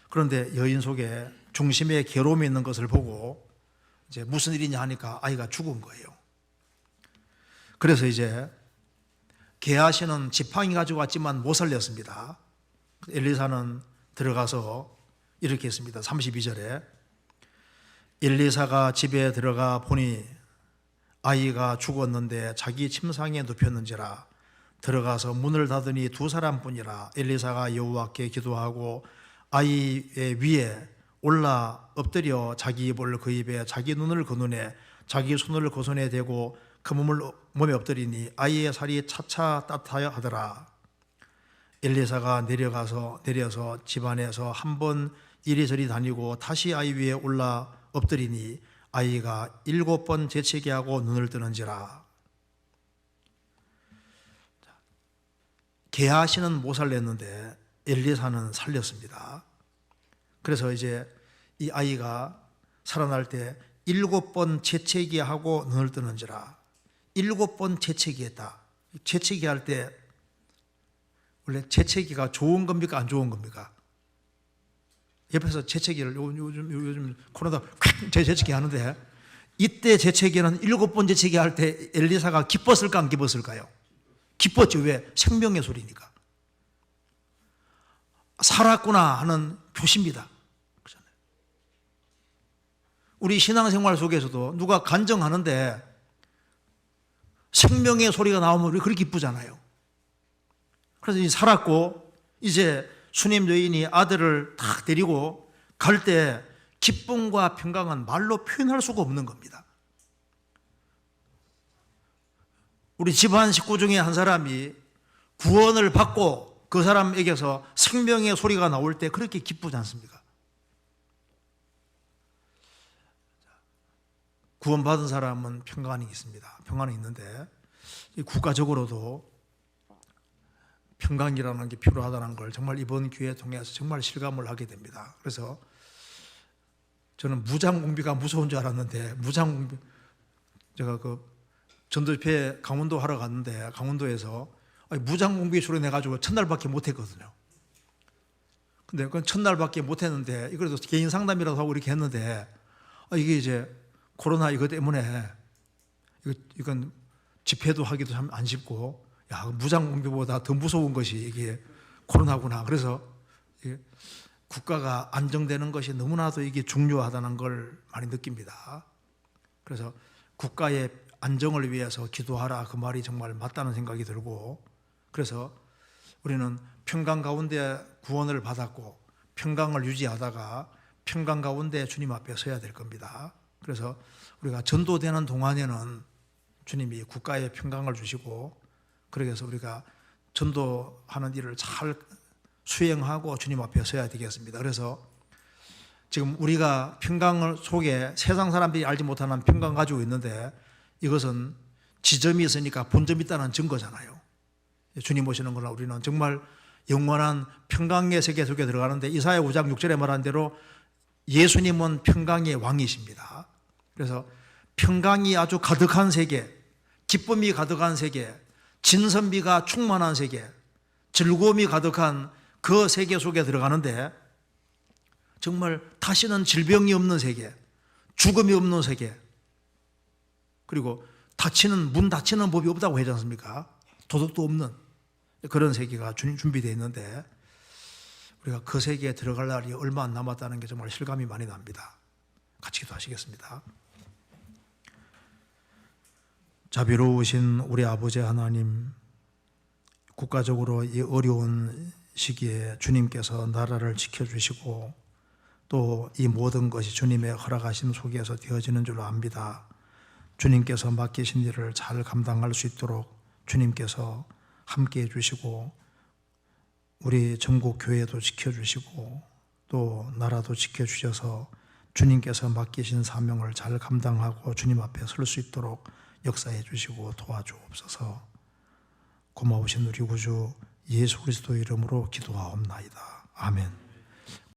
그런데 여인 속에 중심에 괴로움이 있는 것을 보고 이제 무슨 일이냐 하니까 아이가 죽은 거예요. 그래서 이제 게하시는 지팡이 가지고 왔지만 못 살렸습니다. 엘리사는 들어가서 이렇게 했습니다. 32절에 엘리사가 집에 들어가 보니 아이가 죽었는데 자기 침상에 눕혔는지라. 들어가서 문을 닫으니 두 사람뿐이라. 엘리사가 여호와께 기도하고 아이의 위에 올라 엎드려 자기 입을 그 입에 자기 눈을 그 눈에 자기 손을 그 손에 대고 그 몸에 엎드리니 아이의 살이 차차 따뜻하여 하더라. 엘리사가 내려서 집안에서 한 번 이리저리 다니고 다시 아이 위에 올라 엎드리니 아이가 7번 재채기 하고 눈을 뜨는지라. 게하시는 못 살렸는데 엘리사는 살렸습니다. 그래서 이제 이 아이가 살아날 때 7번 재채기하고 눈을 뜨는지라. 7번 재채기했다. 재채기할 때 원래 재채기가 좋은 겁니까 안 좋은 겁니까? 옆에서 재채기를 요즘 코로나 재채기 하는데 이때 재채기는 7번 재채기 할 때 엘리사가 기뻤을까 안 기뻤을까요? 기뻤죠. 왜? 생명의 소리니까. 살았구나 하는 표시입니다. 그렇잖아요. 우리 신앙생활 속에서도 누가 간증하는데 생명의 소리가 나오면 우리 그렇게 기쁘잖아요. 그래서 이제 살았고 이제 수님 여인이 아들을 딱 데리고 갈 때 기쁨과 평강은 말로 표현할 수가 없는 겁니다. 우리 집안 식구 중에 한 사람이 구원을 받고 그 사람에게서 생명의 소리가 나올 때 그렇게 기쁘지 않습니까? 구원받은 사람은 평강이 있습니다. 평안이 있는데 국가적으로도 평강이라는 게 필요하다는 걸 정말 이번 기회에 통해서 정말 실감을 하게 됩니다. 그래서 저는 무장공비가 무서운 줄 알았는데 무장공비, 제가 그 전도집회 강원도 하러 갔는데 강원도에서 무장공비 소리 내가지고 첫날밖에 못했거든요. 근데 그건 첫날밖에 못했는데 이거라도 개인 상담이라도 하고 이렇게 했는데 이게 이제 코로나 이거 때문에 이건 집회도 하기도 참 안 쉽고 야, 무장공비보다 더 무서운 것이 이게 코로나구나. 그래서 국가가 안정되는 것이 너무나도 이게 중요하다는 걸 많이 느낍니다. 그래서 국가의 안정을 위해서 기도하라 그 말이 정말 맞다는 생각이 들고 그래서 우리는 평강 가운데 구원을 받았고 평강을 유지하다가 평강 가운데 주님 앞에 서야 될 겁니다. 그래서 우리가 전도되는 동안에는 주님이 국가에 평강을 주시고 그렇게 해서 우리가 전도하는 일을 잘 수행하고 주님 앞에 서야 되겠습니다. 그래서 지금 우리가 평강을 속에 세상 사람들이 알지 못하는 평강 가지고 있는데 이것은 지점이 있으니까 본점이 있다는 증거잖아요. 주님 오시는 거나 우리는 정말 영원한 평강의 세계 속에 들어가는데 이사야 5장 6절에 말한 대로 예수님은 평강의 왕이십니다. 그래서 평강이 아주 가득한 세계, 기쁨이 가득한 세계, 진선미가 충만한 세계, 즐거움이 가득한 그 세계 속에 들어가는데 정말 다시는 질병이 없는 세계, 죽음이 없는 세계, 그리고 문 닫히는 법이 없다고 하지 않습니까? 도덕도 없는 그런 세계가 준비되어 있는데 우리가 그 세계에 들어갈 날이 얼마 안 남았다는 게 정말 실감이 많이 납니다. 같이 기도하시겠습니다. 자비로우신 우리 아버지 하나님, 국가적으로 이 어려운 시기에 주님께서 나라를 지켜주시고 또 이 모든 것이 주님의 허락하심 속에서 되어지는 줄로 압니다. 주님께서 맡기신 일을 잘 감당할 수 있도록 주님께서 함께해 주시고 우리 전국 교회도 지켜주시고 또 나라도 지켜주셔서 주님께서 맡기신 사명을 잘 감당하고 주님 앞에 설 수 있도록 역사해 주시고 도와주옵소서. 고마우신 우리 구주 예수 그리스도 이름으로 기도하옵나이다. 아멘.